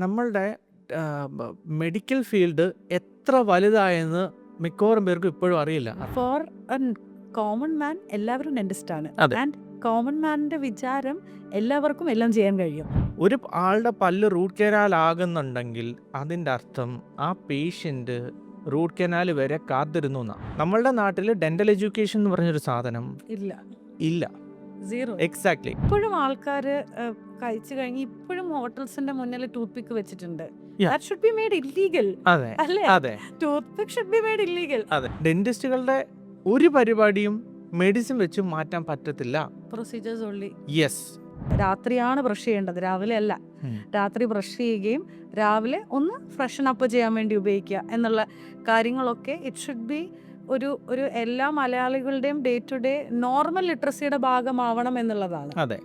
നമ്മളുടെ medical field എത്ര വലുതായെന്ന് മിക്കവാറും പേർക്കും ഇപ്പോഴും അറിയില്ല. ഫോർ കോമൺ മാൻ എല്ലാവരും ഡെന്റിസ്റ്റാണ്. അതെ. ആൻഡ് കോമൺ മാനിന്റെ വിചാരം എല്ലാവർക്കും എല്ലാം ചെയ്യാൻ കഴിയും. ഒരു ആളുടെ പല്ല് റൂട്ട് കനാൽ ആകുന്നുണ്ടെങ്കിൽ അതിൻ്റെ അർത്ഥം ആ പേഷ്യൻ്റ് റൂട്ട് കനാൽ വരെ കാത്തിരുന്നു എന്നാണ്. നമ്മളുടെ നാട്ടിൽ ഡെന്റൽ എഡ്യൂക്കേഷൻ എന്ന് പറഞ്ഞൊരു സാധനം ഇല്ല, ഇല്ല. സീറോ. എക്സാക്ട്ലി. ഇപ്പോഴും ആൾക്കാർ കഴിച്ചു കഴിഞ്ഞ് ഇപ്പോഴും ഹോട്ടൽസിന്റെ മുന്നിൽ ടൂത്ത് പിക്ക് വെച്ചിട്ടുണ്ട്. Yeah. That should be made illegal. അതെ അല്ലേ? അതെ tooth pick should be made illegal. അതെ. ഡെന്റിസ്റ്റുകളുടെ ഒരു പരിപാടിയും മെഡിസിൻ വെച്ച് മാറ്റാൻ പറ്റത്തില്ല. Procedures only. യെസ്. രാത്രിയാണ് ബ്രഷ് ചെയ്യേണ്ടത്, രാവിലെ അല്ല. രാത്രി ബ്രഷ് ചെയ്യുകയും രാവിലെ ഒന്ന് ഫ്രഷൻ അപ്പ് ചെയ്യാൻ വേണ്ടി ഉപയോഗിക്കുക എന്നുള്ള കാര്യങ്ങളൊക്കെ ഇറ്റ് ഷുഡ് ബി ഒരു എല്ലാ മലയാളികളുടെയും ഡേ ടു ഡേ നോർമൽ ലിറ്ററസിയുടെ ഭാഗമാവണം എന്നുള്ളതാണ്. അതെ.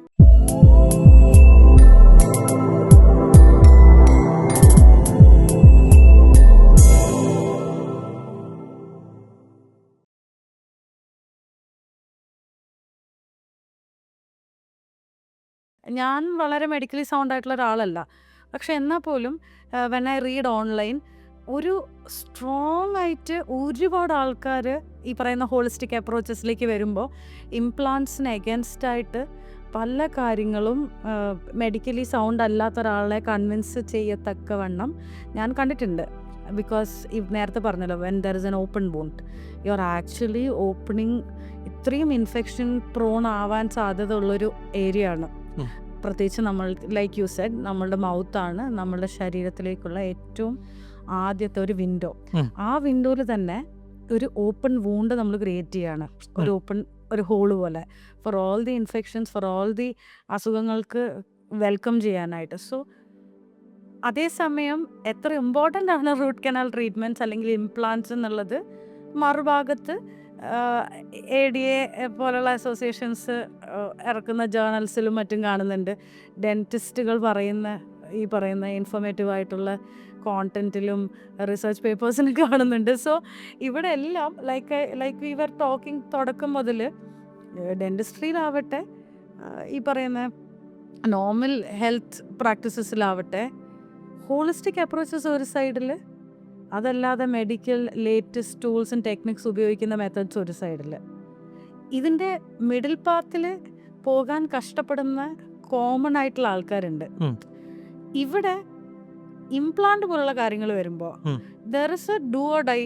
ഞാൻ വളരെ മെഡിക്കലി സൗണ്ട് ആയിട്ടുള്ള ഒരാളല്ല. പക്ഷെ എന്നാൽ പോലും വെൻ ഐ റീഡ് ഓൺലൈൻ ഒരു സ്ട്രോങ് ആയിട്ട് ഒരുപാട് ആൾക്കാർ ഈ പറയുന്ന ഹോളിസ്റ്റിക് അപ്രോച്ചസിലേക്ക് വരുമ്പോൾ ഇംപ്ലാന്റ്സിന് എഗൻസ്റ്റ് ആയിട്ട് പല കാര്യങ്ങളും മെഡിക്കലി സൗണ്ട് അല്ലാത്ത ഒരാളെ കൺവിൻസ് ചെയ്യത്തക്കവണ്ണം ഞാൻ കണ്ടിട്ടുണ്ട്. ബിക്കോസ് ഈ നേരത്തെ പറഞ്ഞല്ലോ, when there is an open wound you are actually opening ഇത്രയും ഇൻഫെക്ഷൻ പ്രോൺ ആവാൻ സാധ്യത ഉള്ളൊരു ഏരിയ ആണ്. പ്രത്യേകിച്ച് നമ്മൾ ലൈക്ക് യു സെഡ് നമ്മളുടെ മൗത്താണ് നമ്മളുടെ ശരീരത്തിലേക്കുള്ള ഏറ്റവും ആദ്യത്തെ ഒരു വിൻഡോ. ആ വിൻഡോയിൽ തന്നെ ഒരു ഓപ്പൺ വൂണ്ട് നമ്മൾ ക്രിയേറ്റ് ചെയ്യാണ്, ഒരു ഹോള് പോലെ for all the infections, for all the അസുഖങ്ങൾക്ക് വെൽക്കം ചെയ്യാനായിട്ട്. സോ അതേസമയം എത്ര ഇമ്പോർട്ടൻ്റ് ആണ് റൂട്ട് കനാൽ ട്രീറ്റ്മെൻറ്റ്സ് അല്ലെങ്കിൽ ഇംപ്ലാന്റ്സ് എന്നുള്ളത് മറുഭാഗത്ത് ADA പോലുള്ള അസോസിയേഷൻസ് ഇറക്കുന്ന ജേർണൽസിലും മറ്റും കാണുന്നുണ്ട്. ഡെൻറ്റിസ്റ്റുകൾ ഈ പറയുന്ന ഇൻഫോർമേറ്റീവ് ആയിട്ടുള്ള കോണ്ടന്റിലും റിസർച്ച് പേപ്പേഴ്സിനും കാണുന്നുണ്ട്. സോ ഇവിടെ എല്ലാം ലൈക്ക് വി വർ ടോക്കിംഗ് തുടക്കം മുതൽ ഡെൻറ്റിസ്ട്രിയിലാവട്ടെ ഈ പറയുന്ന നോർമൽ ഹെൽത്ത് പ്രാക്ടീസസിലാവട്ടെ ഹോളിസ്റ്റിക് അപ്രോച്ചസ് ഒരു സൈഡിൽ, അതല്ലാതെ medical latest tools and techniques ഉപയോഗിക്കുന്ന മെത്തേഡ്സ് ഒരു സൈഡിൽ. ഇതിൻ്റെ മിഡിൽ പാത്തിൽ പോകാൻ കഷ്ടപ്പെടുന്ന കോമൺ ആയിട്ടുള്ള ആൾക്കാരുണ്ട്. ഇവിടെ ഇംപ്ലാന്റ് പോലുള്ള കാര്യങ്ങൾ വരുമ്പോൾ there is a do or die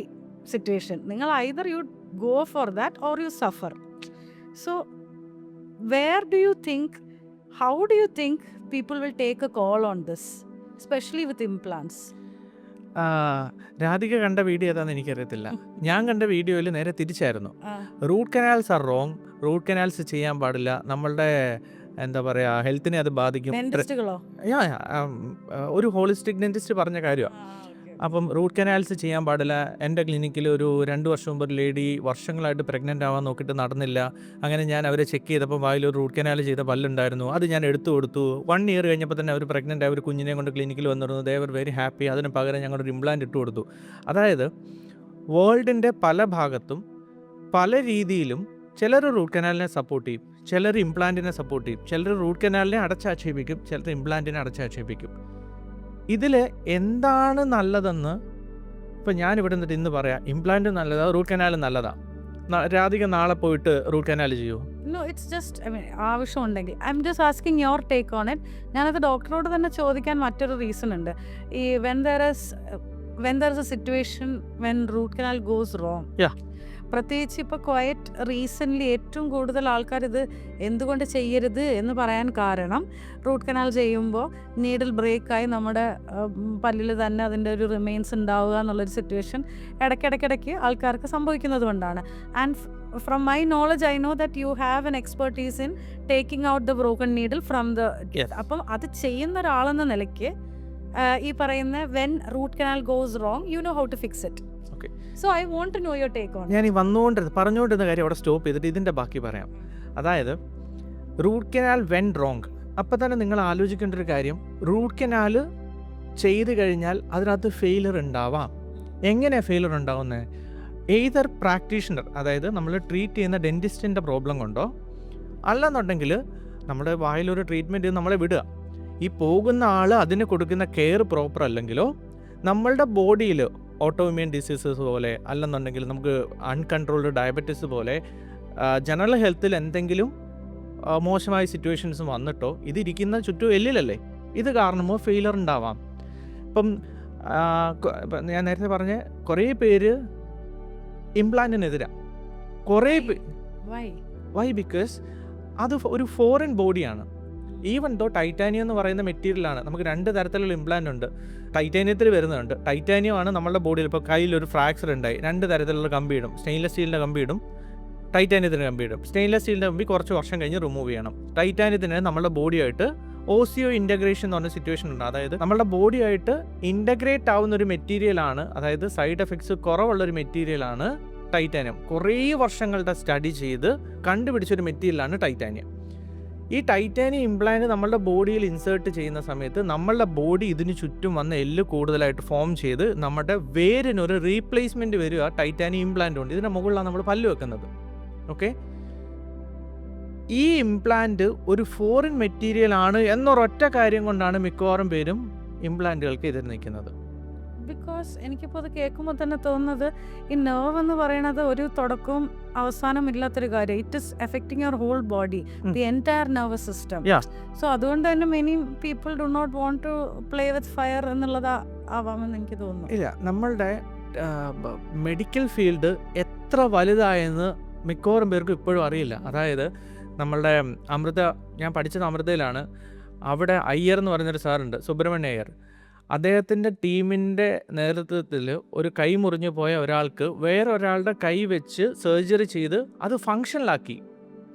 situation. നിങ്ങൾ either you go for that or you suffer. So where do you think, how do you think people will take a call on this, especially with implants? Radhika കണ്ട video ഏതാണെന്ന് എനിക്കറിയത്തില്ല. ഞാൻ കണ്ട വീഡിയോയിൽ നേരെ തിരിച്ചായിരുന്നു. Root canals are wrong, root canals ചെയ്യാൻ പാടില്ല, നമ്മളുടെ എന്താ പറയുക ഹെൽത്തിനെ അത് ബാധിക്കും. ഒരു ഹോളിസ്റ്റിക് ഡെന്റിസ്റ്റ് പറഞ്ഞ കാര്യമാണ്. അപ്പം റൂട്ട് കനാൽസ് ചെയ്യാൻ പാടില്ല. എൻ്റെ ക്ലിനിക്കിൽ ഒരു 2 വർഷം മുമ്പ് ഒരു ലേഡി വർഷങ്ങളായിട്ട് പ്രഗ്നൻ്റ് ആവാൻ നോക്കിയിട്ട് നടന്നില്ല. അങ്ങനെ ഞാൻ അവരെ ചെക്ക് ചെയ്തപ്പോൾ വായിലൊരു റൂട്ട് കനാൽ ചെയ്ത പല്ലുണ്ടായിരുന്നു. അത് ഞാൻ എടുത്തു കൊടുത്തു. 1 ഇയർ കഴിഞ്ഞപ്പോൾ തന്നെ അവർ പ്രഗ്നൻ്റ് ആയ ഒരു കുഞ്ഞിനെ കൊണ്ട് ക്ലിനിക്കിൽ വന്നിരുന്നു. ദേ വർ വെരി ഹാപ്പി. അതിന് പകരം ഞങ്ങളൊരു ഇംപ്ലാന്റ് ഇട്ട് കൊടുത്തു. അതായത് വേൾഡിൻ്റെ പല ഭാഗത്തും പല രീതിയിലും ചിലർ റൂട്ട് കനാലിനെ സപ്പോർട്ട് ചെയ്യും, ചിലർ ഇംപ്ലാന്റിനെ സപ്പോർട്ട് ചെയ്യും, ചിലർ റൂട്ട് കനാലിനെ അടച്ചാക്ഷേപിക്കും, ചിലർ ഇംപ്ലാന്റിനെ അടച്ചാക്ഷേപിക്കും. ഇതിൽ എന്താണ് നല്ലതെന്ന് ഇപ്പം ഞാനിവിടെ നിന്നിട്ട് ഇന്ന് പറയാം, ഇംപ്ലാന്റ് നല്ലതാ റൂട്ട് കനാൽ നല്ലതാ. രാധിക നാളെ പോയിട്ട് റൂട്ട് കനാൽ ചെയ്യുമോ? നോ, ഇറ്റ്സ് ജസ്റ്റ് ആവശ്യമുണ്ടെങ്കിൽ I'm just asking your take on it. ഞാനത് ഡോക്ടറോട് തന്നെ ചോദിക്കാൻ മറ്റൊരു റീസൺ ഉണ്ട്. ഈ when there is a situation when root canal goes wrong, പ്രത്യേകിച്ച് ഇപ്പോൾ ക്വയറ്റ് റീസെൻ്റ്ലി ഏറ്റവും കൂടുതൽ ആൾക്കാർ ഇത് എന്തുകൊണ്ട് ചെയ്യരുത് എന്ന് പറയാൻ കാരണം റൂട്ട് കനാൽ ചെയ്യുമ്പോൾ നീഡിൽ ബ്രേക്കായി നമ്മുടെ പല്ലിൽ തന്നെ അതിൻ്റെ ഒരു റിമെയിൻസ് ഉണ്ടാവുക എന്നുള്ളൊരു സിറ്റുവേഷൻ ഇടയ്ക്കിടയ്ക്ക് ആൾക്കാർക്ക് സംഭവിക്കുന്നത് കൊണ്ടാണ്. And from my knowledge I know that you have an expertise in taking out the broken needle from the. അപ്പം അത് ചെയ്യുന്ന ഒരാളെന്ന നിലയ്ക്ക് ഈ പറയുന്ന when root canal goes wrong you know how to fix it. So I want to know your take on it. ഞാൻ ഈ പറഞ്ഞുകൊണ്ടിരുന്ന കാര്യം അവിടെ സ്റ്റോപ്പ് ചെയ്തിട്ട് ഇതിൻ്റെ ബാക്കി പറയാം. അതായത് റൂട്ട് കനാൽ വെൻ റോങ്, അപ്പം തന്നെ നിങ്ങൾ ആലോചിക്കേണ്ട ഒരു കാര്യം, റൂട്ട് കനാൽ ചെയ്ത് കഴിഞ്ഞാൽ അതിനകത്ത് ഫെയിലർ ഉണ്ടാവാം. എങ്ങനെയാണ് ഫെയിലർ ഉണ്ടാവുന്നത്? എയ്തർ പ്രാക്ടീഷണർ, അതായത് നമ്മൾ ട്രീറ്റ് ചെയ്യുന്ന ഡെൻറ്റിസ്റ്റിൻ്റെ പ്രോബ്ലം കൊണ്ടോ, അല്ലെന്നുണ്ടെങ്കിൽ നമ്മുടെ വായിലൊരു ട്രീറ്റ്മെൻറ്റ് നമ്മളെ വിടുക. ഈ പോകുന്ന ആൾ അതിന് കൊടുക്കുന്ന കെയർ പ്രോപ്പർ അല്ലെങ്കിലോ നമ്മളുടെ ബോഡിയിൽ ഓട്ടോഇമ്യൂൺ ഡിസീസസ് പോലെ അല്ലെന്നുണ്ടെങ്കിൽ നമുക്ക് അൺകൺട്രോൾഡ് ഡയബറ്റിസ് പോലെ ജനറൽ ഹെൽത്തിൽ എന്തെങ്കിലും മോശമായ സിറ്റുവേഷൻസ് വന്നിട്ടോ ഇതിരിക്കുന്ന ചുറ്റും എല്ലിലല്ലേ, ഇത് കാരണമോ ഫെയിലർ ഉണ്ടാവാം. ഇപ്പം ഞാൻ നേരത്തെ പറഞ്ഞ കുറേ പേര് ഇംപ്ലാന്റിനെതിരാണ്. കുറേ വൈ ബിക്കോസ് അത് ഒരു ഫോറിൻ ബോഡിയാണ്. ഈവൻ ദോ ടൈറ്റാനിയം എന്ന് പറയുന്ന മെറ്റീരിയലാണ്. നമുക്ക് 2 തരത്തിലുള്ള ഇംപ്ലാന്റ് ഉണ്ട്. ടൈറ്റാനിയത്തിൽ വരുന്നുണ്ട്. ടൈറ്റാനിയം ആണ് നമ്മളുടെ ബോഡിയിൽ ഇപ്പോൾ കയ്യിലൊരു ഫ്രാക്ചർ ഉണ്ടായി 2 തരത്തിലുള്ള കമ്പി ഇടും. സ്റ്റെയിൻലെസ് സ്റ്റീലിൻ്റെ കമ്പി ഇടും, ടൈറ്റാനിയത്തിൻ്റെ കമ്പി ഇടും. സ്റ്റെയിൻലെസ് സ്റ്റീലിൻ്റെ കമ്പി കുറച്ച് വർഷം കഴിഞ്ഞ് റിമൂവ് ചെയ്യണം. ടൈറ്റാനിയത്തിന് നമ്മുടെ ബോഡിയായിട്ട് ഓസിയോ ഇൻ്റഗ്രേഷൻ എന്ന് പറഞ്ഞ സിറ്റുവേഷൻ ഉണ്ട്. അതായത് നമ്മുടെ ബോഡിയായിട്ട് ഇൻ്റഗ്രേറ്റ് ആവുന്ന ഒരു മെറ്റീരിയലാണ്, അതായത് സൈഡ് എഫക്ട്സ് കുറവുള്ളൊരു മെറ്റീരിയലാണ് ടൈറ്റാനിയം. കുറേ വർഷങ്ങളുടെ സ്റ്റഡി ചെയ്ത് കണ്ടുപിടിച്ചൊരു മെറ്റീരിയലാണ് ടൈറ്റാനിയം. ഈ ടൈറ്റാനിയം ഇംപ്ലാന്റ് നമ്മളുടെ ബോഡിയിൽ ഇൻസേർട്ട് ചെയ്യുന്ന സമയത്ത് നമ്മളുടെ ബോഡി ഇതിന് ചുറ്റും വന്ന എല്ല് കൂടുതലായിട്ട് ഫോം ചെയ്ത് നമ്മുടെ വേരിനൊരു റീപ്ലേസ്മെൻറ്റ് വരിക ടൈറ്റാനിയം ഇംപ്ലാന്റ് കൊണ്ട്. ഇതിൻ്റെ മുകളിലാണ് നമ്മൾ പല്ല് വെക്കുന്നത്. ഓക്കെ, ഈ ഇംപ്ലാന്റ് ഒരു ഫോറിൻ മെറ്റീരിയൽ ആണ് എന്നൊരൊറ്റ കാര്യം കൊണ്ടാണ് മിക്കവാറും പേരും ഇംപ്ലാന്റുകൾക്ക് എതിർ നിൽക്കുന്നത്. ബിക്കോസ് എനിക്കിപ്പോൾ അത് കേൾക്കുമ്പോൾ തന്നെ തോന്നുന്നത് ഈ നെർവ് എന്ന് പറയുന്നത് ഒരു തുടക്കവും അവസാനം ഇല്ലാത്തൊരു കാര്യം. It is affecting your whole body, the entire nervous system. So അതുകൊണ്ട് തന്നെ many people do not want to play with fire എന്നുള്ളത് ആവാമെന്ന് എനിക്ക് തോന്നുന്നു. ഇല്ല, നമ്മളുടെ മെഡിക്കൽ ഫീൽഡ് എത്ര വലുതായെന്ന് മിക്കവാറും പേർക്കും ഇപ്പോഴും അറിയില്ല. അതായത് നമ്മളുടെ ഞാൻ പഠിച്ചത് അമൃതയിലാണ്. അവിടെ അയ്യർ എന്ന് പറയുന്നൊരു സാറുണ്ട്, സുബ്രഹ്മണ്യ അയ്യർ. അദ്ദേഹത്തിൻ്റെ ടീമിൻ്റെ നേതൃത്വത്തിൽ ഒരു കൈ മുറിഞ്ഞു പോയ ഒരാൾക്ക് വേറൊരാളുടെ കൈ വെച്ച് സർജറി ചെയ്ത് അത് ഫങ്ഷനിലാക്കി.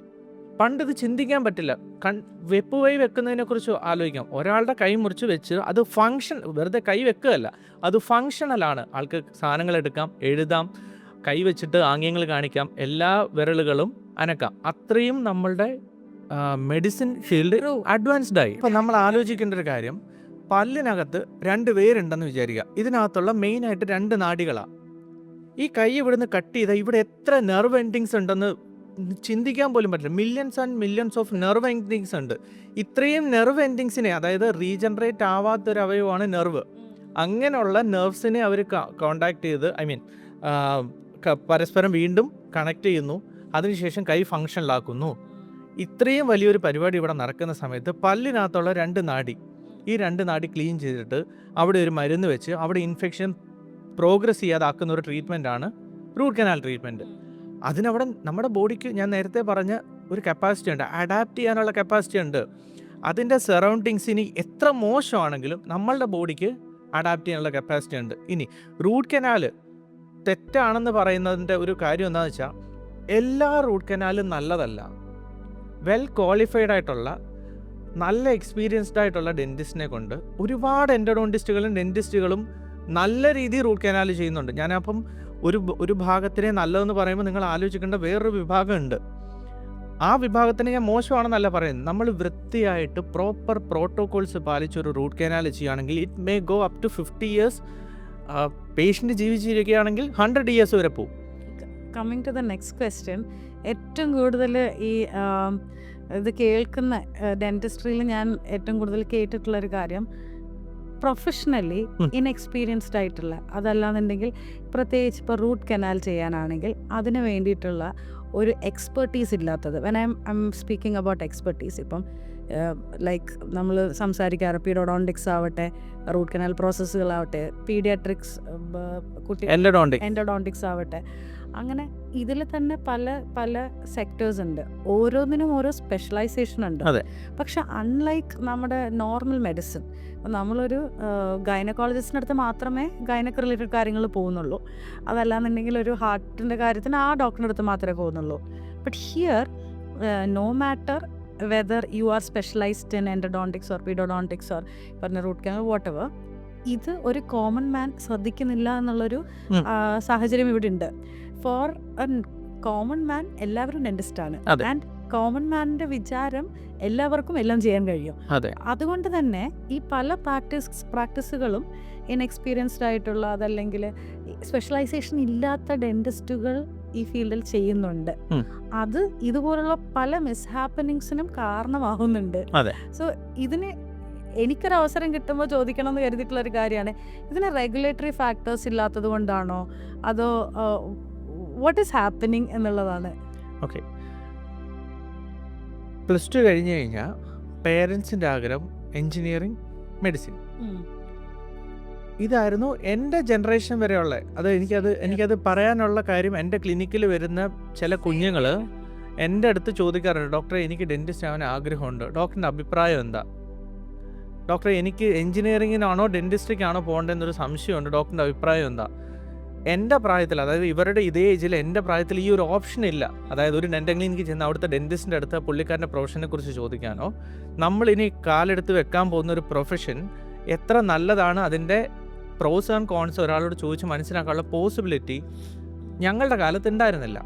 പണ്ടിത് ചിന്തിക്കാൻ പറ്റില്ല. വെപ്പ് കൈ വെക്കുന്നതിനെക്കുറിച്ച് ആലോചിക്കാം. ഒരാളുടെ കൈ മുറിച്ച് വെച്ച് അത് വെറുതെ കൈ വെക്കുകയല്ല, അത് ഫങ്ഷണലാണ്. ആൾക്ക് സാധനങ്ങൾ എടുക്കാം, എഴുതാം, കൈ വെച്ചിട്ട് ആംഗ്യങ്ങൾ കാണിക്കാം, എല്ലാ വിരലുകളും അനക്കാം. അത്രയും നമ്മളുടെ മെഡിസിൻ ഫീൽഡ് അഡ്വാൻസ്ഡ് ആയി. ഇപ്പം നമ്മൾ ആലോചിക്കേണ്ട ഒരു കാര്യം, പല്ലിനകത്ത് 2 വേരുണ്ടെന്ന് വിചാരിക്കുക. ഇതിനകത്തുള്ള മെയിനായിട്ട് 2 നാഡികളാണ്. ഈ കൈ ഇവിടുന്ന് കട്ട് ചെയ്താൽ ഇവിടെ എത്ര നെർവ് എൻഡിങ്സ് ഉണ്ടെന്ന് ചിന്തിക്കാൻ പോലും പറ്റില്ല. Millions and millions of nerve endings ഉണ്ട്. ഇത്രയും നെർവ് എൻഡിങ്സിനെ, അതായത് റീജനറേറ്റ് ആവാത്തൊരു അവയവമാണ് നെർവ്. അങ്ങനെയുള്ള നെർവ്സിനെ അവർ കോണ്ടാക്ട് ചെയ്ത് പരസ്പരം വീണ്ടും കണക്ട് ചെയ്യുന്നു. അതിനുശേഷം കൈ ഫങ്ഷനിലാക്കുന്നു. ഇത്രയും വലിയൊരു പരിപാടി ഇവിടെ നടക്കുന്ന സമയത്ത് പല്ലിനകത്തുള്ള 2 നാഡി, ഈ 2 നാഡി ക്ലീൻ ചെയ്തിട്ട് അവിടെ ഒരു മരുന്ന് വെച്ച് അവിടെ ഇൻഫെക്ഷൻ പ്രോഗ്രസ് ചെയ്യാതാക്കുന്ന ഒരു ട്രീറ്റ്മെൻറ്റാണ് റൂട്ട് കനാൽ ട്രീറ്റ്മെൻറ്റ്. അതിനവിടെ നമ്മുടെ ബോഡിക്ക് ഞാൻ നേരത്തെ പറഞ്ഞ ഒരു കപ്പാസിറ്റി ഉണ്ട്, അഡാപ്റ്റ് ചെയ്യാനുള്ള കപ്പാസിറ്റി ഉണ്ട്. അതിൻ്റെ സറൗണ്ടിങ്സിന് എത്ര മോശമാണെങ്കിലും നമ്മളുടെ ബോഡിക്ക് അഡാപ്റ്റ് ചെയ്യാനുള്ള കപ്പാസിറ്റി ഉണ്ട്. ഇനി റൂട്ട് കനാല് തെറ്റാണെന്ന് പറയുന്നതിൻ്റെ ഒരു കാര്യം എന്താണെന്ന് വെച്ചാൽ, എല്ലാ റൂട്ട് കനാലും നല്ലതല്ല. വെൽ ക്വാളിഫൈഡ് ആയിട്ടുള്ള നല്ല എക്സ്പീരിയൻസ്ഡ് ആയിട്ടുള്ള ഡെൻറ്റിസ്റ്റിനെ കൊണ്ട് ഒരുപാട് എൻഡോഡോണ്ടിസ്റ്റുകളും ഡെൻറ്റിസ്റ്റുകളും നല്ല രീതിയിൽ റൂട്ട് കനാൽ ചെയ്യുന്നുണ്ട്. ഞാനപ്പം ഒരു ഭാഗത്തിനെ നല്ലതെന്ന് പറയുമ്പോൾ നിങ്ങൾ ആലോചിക്കേണ്ട വേറൊരു വിഭാഗമുണ്ട്. ആ വിഭാഗത്തിന് ഞാൻ മോശമാണെന്നല്ല പറയുന്നത്. നമ്മൾ വൃത്തിയായിട്ട് പ്രോപ്പർ പ്രോട്ടോകോൾസ് പാലിച്ചൊരു റൂട്ട് കനാൽ ചെയ്യുകയാണെങ്കിൽ it may go up to 50 years. Patient ജീവിച്ചിരിക്കുകയാണെങ്കിൽ 100 years വരെ പോകും. Coming to the next question, ഏറ്റവും കൂടുതൽ ഈ ഇത് കേൾക്കുന്ന ഡെൻറ്റിസ്ട്രിയിൽ ഞാൻ ഏറ്റവും കൂടുതൽ കേട്ടിട്ടുള്ളൊരു കാര്യം, പ്രൊഫഷണലി ഇൻഎക്സ്പീരിയൻസ്ഡ് ആയിട്ടുള്ള, അതല്ലാന്നുണ്ടെങ്കിൽ പ്രത്യേകിച്ച് ഇപ്പോൾ റൂട്ട് കനാൽ ചെയ്യാനാണെങ്കിൽ അതിന് വേണ്ടിയിട്ടുള്ള ഒരു എക്സ്പെർട്ടീസ് ഇല്ലാത്തത്. When I M speaking about expertise, ഇപ്പം ലൈക്ക് നമ്മൾ സംസാരിക്കാറ് പീഡിയോഡോണ്ടിക്സ് ആവട്ടെ, റൂട്ട് കനാൽ പ്രോസസ്സുകളാവട്ടെ, പീഡിയാട്രിക്സ്, എൻഡോഡോണ്ടിക്സ് ആവട്ടെ, അങ്ങനെ ഇതിൽ തന്നെ പല പല സെക്ടേഴ്സ് ഉണ്ട്. ഓരോന്നിനും ഓരോ സ്പെഷ്യലൈസേഷൻ ഉണ്ട്. പക്ഷെ അൺലൈക്ക് നമ്മുടെ നോർമൽ മെഡിസിൻ, നമ്മളൊരു ഗൈനക്കോളജിസ്റ്റിൻ്റെ അടുത്ത് മാത്രമേ ഗൈനക്ക് റിലേറ്റഡ് കാര്യങ്ങൾ പോകുന്നുള്ളൂ. അതല്ലാന്നുണ്ടെങ്കിൽ ഒരു ഹാർട്ടിൻ്റെ കാര്യത്തിന് ആ ഡോക്ടറിൻ്റെ അടുത്ത് മാത്രമേ പോകുന്നുള്ളൂ. But here no matter whether you are specialized in endodontics or pedodontics or പറഞ്ഞ റൂട്ട് കനാൽ whatever, ഇത് ഒരു കോമൺ മാൻ ശ്രദ്ധിക്കുന്നില്ല എന്നുള്ളൊരു സാഹചര്യം ഇവിടെ ഉണ്ട്. ഫോർ എ കോമൺ മാൻ എല്ലാവരും ഡെന്റിസ്റ്റാണ്. ആൻഡ് കോമൺ മാനിന്റെ വിചാരം എല്ലാവർക്കും എല്ലാം ചെയ്യാൻ കഴിയും. അതുകൊണ്ട് തന്നെ ഈ പല പ്രാക്ടീസുകളും ഇൻഎക്സ്പീരിയൻസ്ഡ് ആയിട്ടുള്ള, അതല്ലെങ്കിൽ സ്പെഷ്യലൈസേഷൻ ഇല്ലാത്ത ഡെന്റിസ്റ്റുകൾ ഈ ഫീൽഡിൽ ചെയ്യുന്നുണ്ട്. അത് ഇതുപോലുള്ള പല മിസ്ഹാപ്പനിങ്സിനും കാരണമാകുന്നുണ്ട്. സോ ഇതിന് എനിക്കൊരു അവസരം കിട്ടുമ്പോൾ ചോദിക്കണം എന്ന് കരുതിയിട്ടുള്ളൊരു കാര്യമാണ്, ഇതിന് റെഗുലേറ്ററി ഫാക്ടേഴ്സ് ഇല്ലാത്തത് കൊണ്ടാണോ അതോ വാട്ട് ഈസ് ഹാപ്പനിങ് എന്നുള്ളതാണ്. ഓക്കെ, +2 കഴിഞ്ഞ് കഴിഞ്ഞാൽ പേരൻസിൻ്റെ ആഗ്രഹം എൻജിനീയറിങ്, മെഡിസിൻ. ഇതായിരുന്നു എൻ്റെ ജനറേഷൻ വരെയുള്ള. അത് എനിക്കത് പറയാനുള്ള കാര്യം, എൻ്റെ ക്ലിനിക്കിൽ വരുന്ന ചില കുഞ്ഞുങ്ങൾ എൻ്റെ അടുത്ത് ചോദിക്കാറുണ്ട്, ഡോക്ടറെ എനിക്ക് ഡെൻറ്റിസ്റ്റ് ആവാൻ ആഗ്രഹമുണ്ട്, ഡോക്ടറിൻ്റെ അഭിപ്രായം എന്താ? ഡോക്ടറെ എനിക്ക് എൻജിനീയറിങ്ങിനാണോ ഡെൻറ്റിസ്ട്രിക്കാണോ പോകേണ്ടതെന്നൊരു സംശയമുണ്ട്, ഡോക്ടറിൻ്റെ അഭിപ്രായം എന്താ? എൻ്റെ പ്രായത്തിൽ, അതായത് ഇവരുടെ ഇതേ ഏജിൽ എൻ്റെ പ്രായത്തിൽ ഈ ഒരു ഓപ്ഷൻ ഇല്ല. അതായത് ഒരു ഡെൻ്റൽ ക്ലിനിക്ക് ചെന്ന് അവിടുത്തെ ഡെൻറ്റിസ്റ്റിൻ്റെ അടുത്ത് പുള്ളിക്കാരൻ്റെ പ്രൊഫഷനെ കുറിച്ച് ചോദിക്കാനോ, നമ്മളിനി കാലെടുത്ത് വെക്കാൻ പോകുന്ന ഒരു പ്രൊഫഷൻ എത്ര നല്ലതാണ്, അതിൻ്റെ പ്രോസ് ആൻഡ് കോൺസ് ഒരാളോട് ചോദിച്ച് മനസ്സിലാക്കാനുള്ള പോസിബിലിറ്റി ഞങ്ങളുടെ കാലത്ത് ഉണ്ടായിരുന്നില്ല.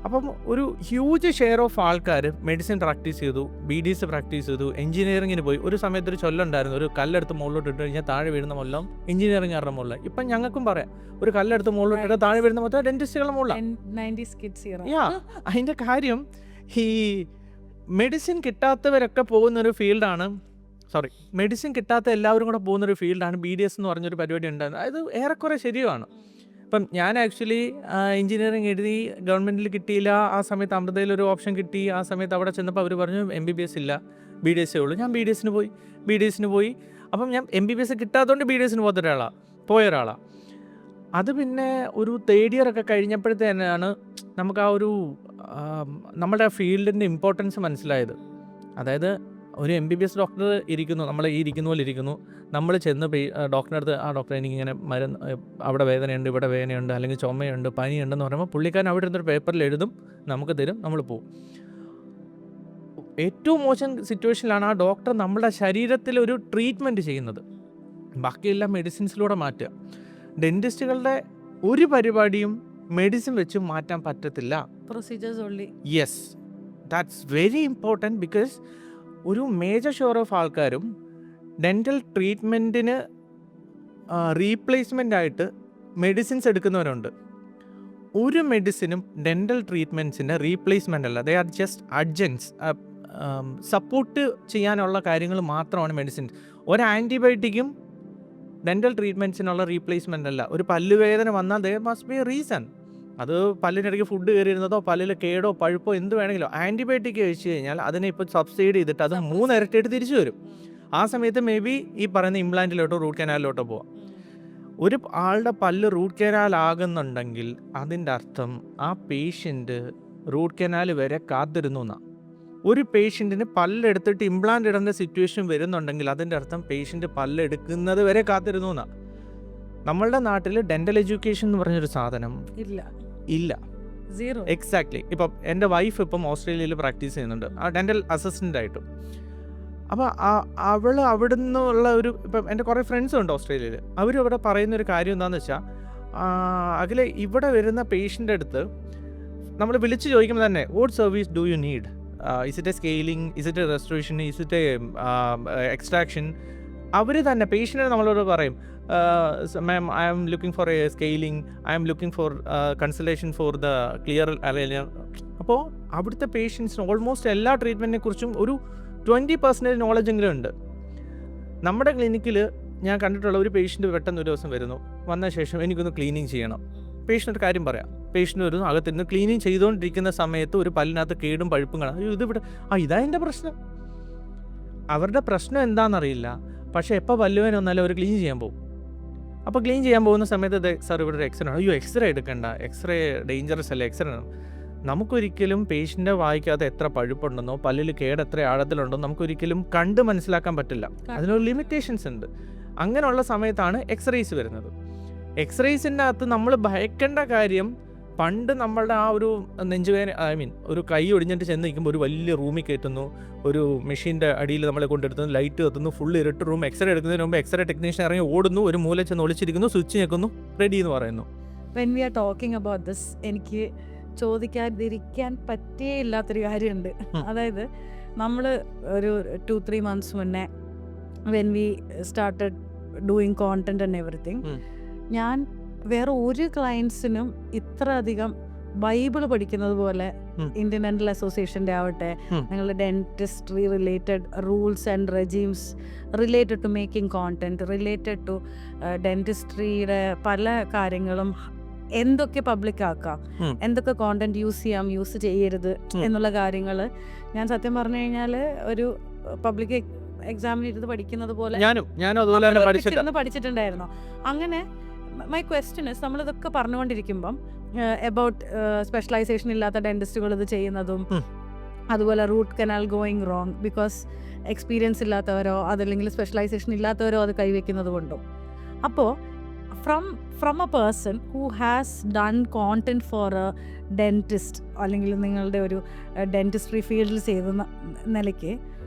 അപ്പം ഒരു ഹ്യൂജ് ഷെയർ ഓഫ് ആൾക്കാർ മെഡിസിൻ പ്രാക്ടീസ് ചെയ്തു, BDS പ്രാക്ടീസ് ചെയ്തു, എഞ്ചിനീയറിങ്ങിന് പോയി. ഒരു സമയത്ത് ഒരു ചൊല്ലുണ്ടായിരുന്നു, ഒരു കല്ലെടുത്ത് മുകളിലോട്ട് ഇട്ട് കഴിഞ്ഞാൽ താഴെ വീഴുന്ന മുകളിലും എഞ്ചിനീയറിംഗ് ആരുടെ മുകളിൽ. ഇപ്പം ഞങ്ങൾക്കും പറയാം, ഒരു കല്ലെടുത്ത് മുകളിലോട്ട് ഇട്ട് താഴെ വീഴുന്ന മൊത്തം ഡെൻറ്റിസ്റ്റുകളുടെ മുകളിലാണ്. അതിൻ്റെ കാര്യം, ഈ മെഡിസിൻ കിട്ടാത്തവരൊക്കെ പോകുന്നൊരു ഫീൽഡാണ്, മെഡിസിൻ കിട്ടാത്ത എല്ലാവരും കൂടെ പോകുന്നൊരു ഫീൽഡാണ് BDS എന്ന് പറഞ്ഞൊരു പരിപാടി ഉണ്ടായിരുന്നു. അത് ഏറെക്കുറെ ശരിയാണ്. ഇപ്പം ഞാൻ ആക്ച്വലി എഞ്ചിനീയറിംഗ് എഴുതി, ഗവൺമെൻറ്റിൽ കിട്ടിയില്ല. ആ സമയത്ത് അമൃതയിൽ ഒരു ഓപ്ഷൻ കിട്ടി. ആ സമയത്ത് അവിടെ ചെന്നപ്പോൾ അവർ പറഞ്ഞു MBBS ഇല്ല, BDS ഉള്ളൂ. ഞാൻ BDSന് പോയി. അപ്പം ഞാൻ MBBS കിട്ടാത്തതുകൊണ്ട് BDSന് പോയ ഒരാളാണ്. അത് പിന്നെ ഒരു 3rd year ഒക്കെ കഴിഞ്ഞപ്പോഴത്തേനാണ് നമുക്ക് ആ ഒരു നമ്മുടെ ഫീൽഡിൻ്റെ ഇമ്പോർട്ടൻസ് മനസ്സിലായത്. അതായത് ഒരു MBBS ഡോക്ടർ ഇരിക്കുന്നു, നമ്മൾ ഈ ഇരിക്കുന്ന പോലെ ഇരിക്കുന്നു. നമ്മൾ ചെന്ന് ഡോക്ടറിൻ്റെ അടുത്ത്, ആ ഡോക്ടറെ എനിക്കിങ്ങനെ മരുന്ന്, അവിടെ വേദനയുണ്ട്, ഇവിടെ വേദനയുണ്ട്, അല്ലെങ്കിൽ ചുമയുണ്ട്, പനിയുണ്ടെന്ന് പറയുമ്പോൾ പുള്ളിക്കാരൻ അവിടെ ഇരുന്നൊരു പേപ്പറിൽ എഴുതും, നമുക്ക് തരും, നമ്മൾ പോവും. ഏറ്റവും മോശം സിറ്റുവേഷനിലാണ് ആ ഡോക്ടർ നമ്മുടെ ശരീരത്തിൽ ഒരു ട്രീറ്റ്മെൻറ്റ് ചെയ്യുന്നത്. ബാക്കിയെല്ലാം മെഡിസിൻസിലൂടെ മാറ്റുക. ഡെൻറ്റിസ്റ്റുകളുടെ ഒരു പരിപാടിയും മെഡിസിൻ വെച്ച് മാറ്റാൻ പറ്റത്തില്ല. Procedures only. Yes, that's very important. Because ഒരു മേജർ ഷെയർ ഓഫ് ആൾക്കാരും ഡെൻറ്റൽ ട്രീറ്റ്മെൻറ്റിന് റീപ്ലേസ്മെൻ്റ് ആയിട്ട് മെഡിസിൻസ് എടുക്കുന്നവരുണ്ട്. ഒരു മെഡിസിനും ഡെൻറ്റൽ ട്രീറ്റ്മെൻറ്റ്സിൻ്റെ റീപ്ലേസ്മെൻ്റ് അല്ല. ദേ ആർ ജസ്റ്റ് അഡ്ജൻസ്, സപ്പോർട്ട് ചെയ്യാനുള്ള കാര്യങ്ങൾ മാത്രമാണ് മെഡിസിൻ. ഒരു ആൻറ്റിബയോട്ടിക്കും ഡെൻറ്റൽ ട്രീറ്റ്മെൻറ്റ്സിനുള്ള റീപ്ലേസ്മെൻ്റ് അല്ല. ഒരു പല്ലുവേദന വന്നാൽ ദെയർ മസ്റ്റ് ബി റീസൺ. അത് പല്ലിനിടയ്ക്ക് ഫുഡ് കയറിയിരുന്നതോ പല്ലിൽ കേടോ പഴുപ്പോ എന്ത് വേണമെങ്കിലോ, ആൻറ്റിബയോട്ടിക് കഴിച്ചു കഴിഞ്ഞാൽ അതിനെ ഇപ്പോൾ സബ്സിഡി ചെയ്തിട്ട് അത് 3 ഇരട്ടിയായിട്ട് തിരിച്ചു വരും. ആ സമയത്ത് മേ ബി ഈ പറയുന്ന ഇംപ്ലാന്റിലോട്ടോ റൂട്ട് കനാലിലോട്ടോ പോവാം. ഒരു ആളുടെ പല്ല് റൂട്ട് കനാൽ ആകുന്നുണ്ടെങ്കിൽ അതിൻ്റെ അർത്ഥം ആ പേഷ്യൻ്റ് റൂട്ട് കനാൽ വരെ കാത്തിരുന്നു എന്നാണ്. ഒരു പേഷ്യൻറ്റിന് പല്ലെടുത്തിട്ട് ഇംപ്ലാന്റ് ഇടേണ്ട സിറ്റുവേഷൻ വരുന്നുണ്ടെങ്കിൽ അതിൻ്റെ അർത്ഥം പേഷ്യൻ്റ് പല്ലെടുക്കുന്നത് വരെ കാത്തിരുന്നു എന്നാണ്. നമ്മളുടെ നാട്ടിൽ ഡെൻ്റൽ എഡ്യൂക്കേഷൻ എന്ന് പറഞ്ഞൊരു സാധനം ഇല്ല. സീറോ. എക്സാക്ട്ലി. ഇപ്പം എൻ്റെ വൈഫ് ഇപ്പം ഓസ്ട്രേലിയയിൽ പ്രാക്ടീസ് ചെയ്യുന്നുണ്ട്, ആ ഡെൻ്റൽ അസിസ്റ്റൻ്റ് ആയിട്ടും. അപ്പോൾ അവൾ അവിടെ നിന്നുള്ള ഇപ്പം എൻ്റെ കുറേ ഫ്രണ്ട്സും ഉണ്ട് ഓസ്ട്രേലിയയിൽ. അവരും അവിടെ പറയുന്നൊരു കാര്യം എന്താണെന്ന് വെച്ചാൽ, അഖിലെ ഇവിടെ വരുന്ന പേഷ്യൻ്റെ അടുത്ത് നമ്മൾ വിളിച്ച് ചോദിക്കുമ്പോൾ തന്നെ, what service do you need? Is it a scaling, is it a restoration, is it a extraction? അവർ തന്നെ പേഷ്യൻ്റ് നമ്മളോട് പറയും, ma'am I am looking for a scaling, I am looking for consultation for the clear aligner. അപ്പോൾ അവിടുത്തെ പേഷ്യൻസിന് almost എല്ലാ ട്രീറ്റ്മെൻറ്റിനെ കുറിച്ചും ഒരു 20% നോളജെങ്കിലും ഉണ്ട്. നമ്മുടെ ക്ലിനിക്കിൽ ഞാൻ കണ്ടിട്ടുള്ള ഒരു പേഷ്യൻ്റ് പെട്ടെന്ന് ഒരു ദിവസം വരുന്നു, വന്ന ശേഷം എനിക്കൊന്ന് ക്ലീനിങ് ചെയ്യണം. പേഷ്യൻ്റ് ഒരു കാര്യം പറയാം, പേഷ്യൻ്റ് വരുന്നു, അകത്തിരുന്ന് ക്ലീനിങ് ചെയ്തുകൊണ്ടിരിക്കുന്ന സമയത്ത് ഒരു പല്ലിനകത്ത് കേടും പഴുപ്പും കാണാം. ഇതിവിടെ ഇതാ എൻ്റെ പ്രശ്നം. അവരുടെ പ്രശ്നം എന്താണെന്നറിയില്ല, പക്ഷേ എപ്പോൾ പല്ലുവേന വന്നാലും അവർ ക്ലീൻ ചെയ്യാൻ പോകും. അപ്പോൾ ക്ലീൻ ചെയ്യാൻ പോകുന്ന സമയത്ത് സാർ ഇവിടെ ഒരു എക്സ്റേ ആണ്, അയ്യോ എക്സ്റേ എടുക്കണ്ട, എക്സ്റേ ഡേഞ്ചറസ് അല്ലേ, എക്സ്റേ ആണ്. നമുക്കൊരിക്കലും പേഷ്യൻ്റെ വായിക്കാതെ എത്ര പഴുപ്പുണ്ടെന്നോ പല്ലിൽ കേട് എത്ര ആഴത്തിലുണ്ടെന്നോ നമുക്കൊരിക്കലും കണ്ട് മനസ്സിലാക്കാൻ പറ്റില്ല. അതിനൊരു ലിമിറ്റേഷൻസ് ഉണ്ട്. അങ്ങനെയുള്ള സമയത്താണ് എക്സ്റേസ് വരുന്നത്. എക്സ്റേസിൻ്റെ അകത്ത് നമ്മൾ ഭയക്കേണ്ട കാര്യം, പണ്ട് നമ്മളുടെ ആ ഒരു നെഞ്ചുവേദന, ഒരു കൈ ഒടിഞ്ഞിട്ട് ചെന്ന് നിൽക്കുമ്പോൾ ഒരു വലിയ റൂമിൽ കയറ്റുന്നു, ഒരു മെഷീൻ്റെ അടിയിൽ നമ്മളെ കൊണ്ടെടുത്തുന്നു, ലൈറ്റ് കത്തുന്നു, ഫുൾ ഇരുട്ട് റൂം. എക്സ്റേ എടുക്കുന്നതിന് മുമ്പ് എക്സ്റേ ടെക്നീഷ്യൻ ഇറങ്ങി ഓടുന്നു, ഒരു മൂല ചെന്ന് ഒളിച്ചിരിക്കുന്നു, സ്വിച്ച് ഞെക്കുന്നു, റെഡി എന്ന് പറയുന്നു. When we are talking about this, എനിക്ക് ചോദിക്കാതിരിക്കാൻ പറ്റിയില്ലാത്തൊരു കാര്യമുണ്ട്. അതായത് നമ്മൾ ഒരു 2-3 months മുന്നേ when we started doing content and everything, ഞാൻ വേറെ ഒരു ക്ലയൻസിനും ഇത്ര അധികം ബൈബിള് പഠിക്കുന്നത് പോലെ ഉം. ഇന്ത്യൻ ഡെന്റൽ അസോസിയേഷൻ്റെ ആവട്ടെ, ഉം. നിങ്ങളുടെ dentistry related rules and regimes related to making content, related to ഡെന്റിസ്ട്രിയുടെ പല കാര്യങ്ങളും എന്തൊക്കെ പബ്ലിക് ആക്കാം, ഉം. എന്തൊക്കെ കോണ്ടന്റ് യൂസ് ചെയ്യാം, യൂസ് ചെയ്യരുത് ഉം. എന്നുള്ള കാര്യങ്ങൾ ഞാൻ സത്യം പറഞ്ഞു കഴിഞ്ഞാൽ ഒരു പബ്ലിക് എക്സാമിന് ഇരുന്ന് പഠിക്കുന്നത് പോലെ ഞാനും അതുപോലെ തന്നെ പഠിച്ചിട്ട് ഇരുന്ന് പഠിച്ചിട്ടുണ്ടായിരുന്നു. അങ്ങനെ മൈ ക്വസ്റ്റ്യൻ ഇസ്, നമ്മളിതൊക്കെ പറഞ്ഞുകൊണ്ടിരിക്കുമ്പം അബൌട്ട് സ്പെഷ്യലൈസേഷൻ ഇല്ലാത്ത ഡെന്റിസ്റ്റുകൾ ഇത് ചെയ്യുന്നതും, ഉം. അതുപോലെ root canal going wrong because experience ഇല്ലാത്തവരോ അതല്ലെങ്കിൽ സ്പെഷ്യലൈസേഷൻ ഇല്ലാത്തവരോ അത് കൈവയ്ക്കുന്നത് കൊണ്ടും. അപ്പോൾ from a person who has done content for a dentist അല്ലെങ്കിൽ നിങ്ങളുടെ ഒരു ഡെന്റിസ്ട്രി ഫീൽഡിൽ ചെയ്ത നിലയ്ക്ക്,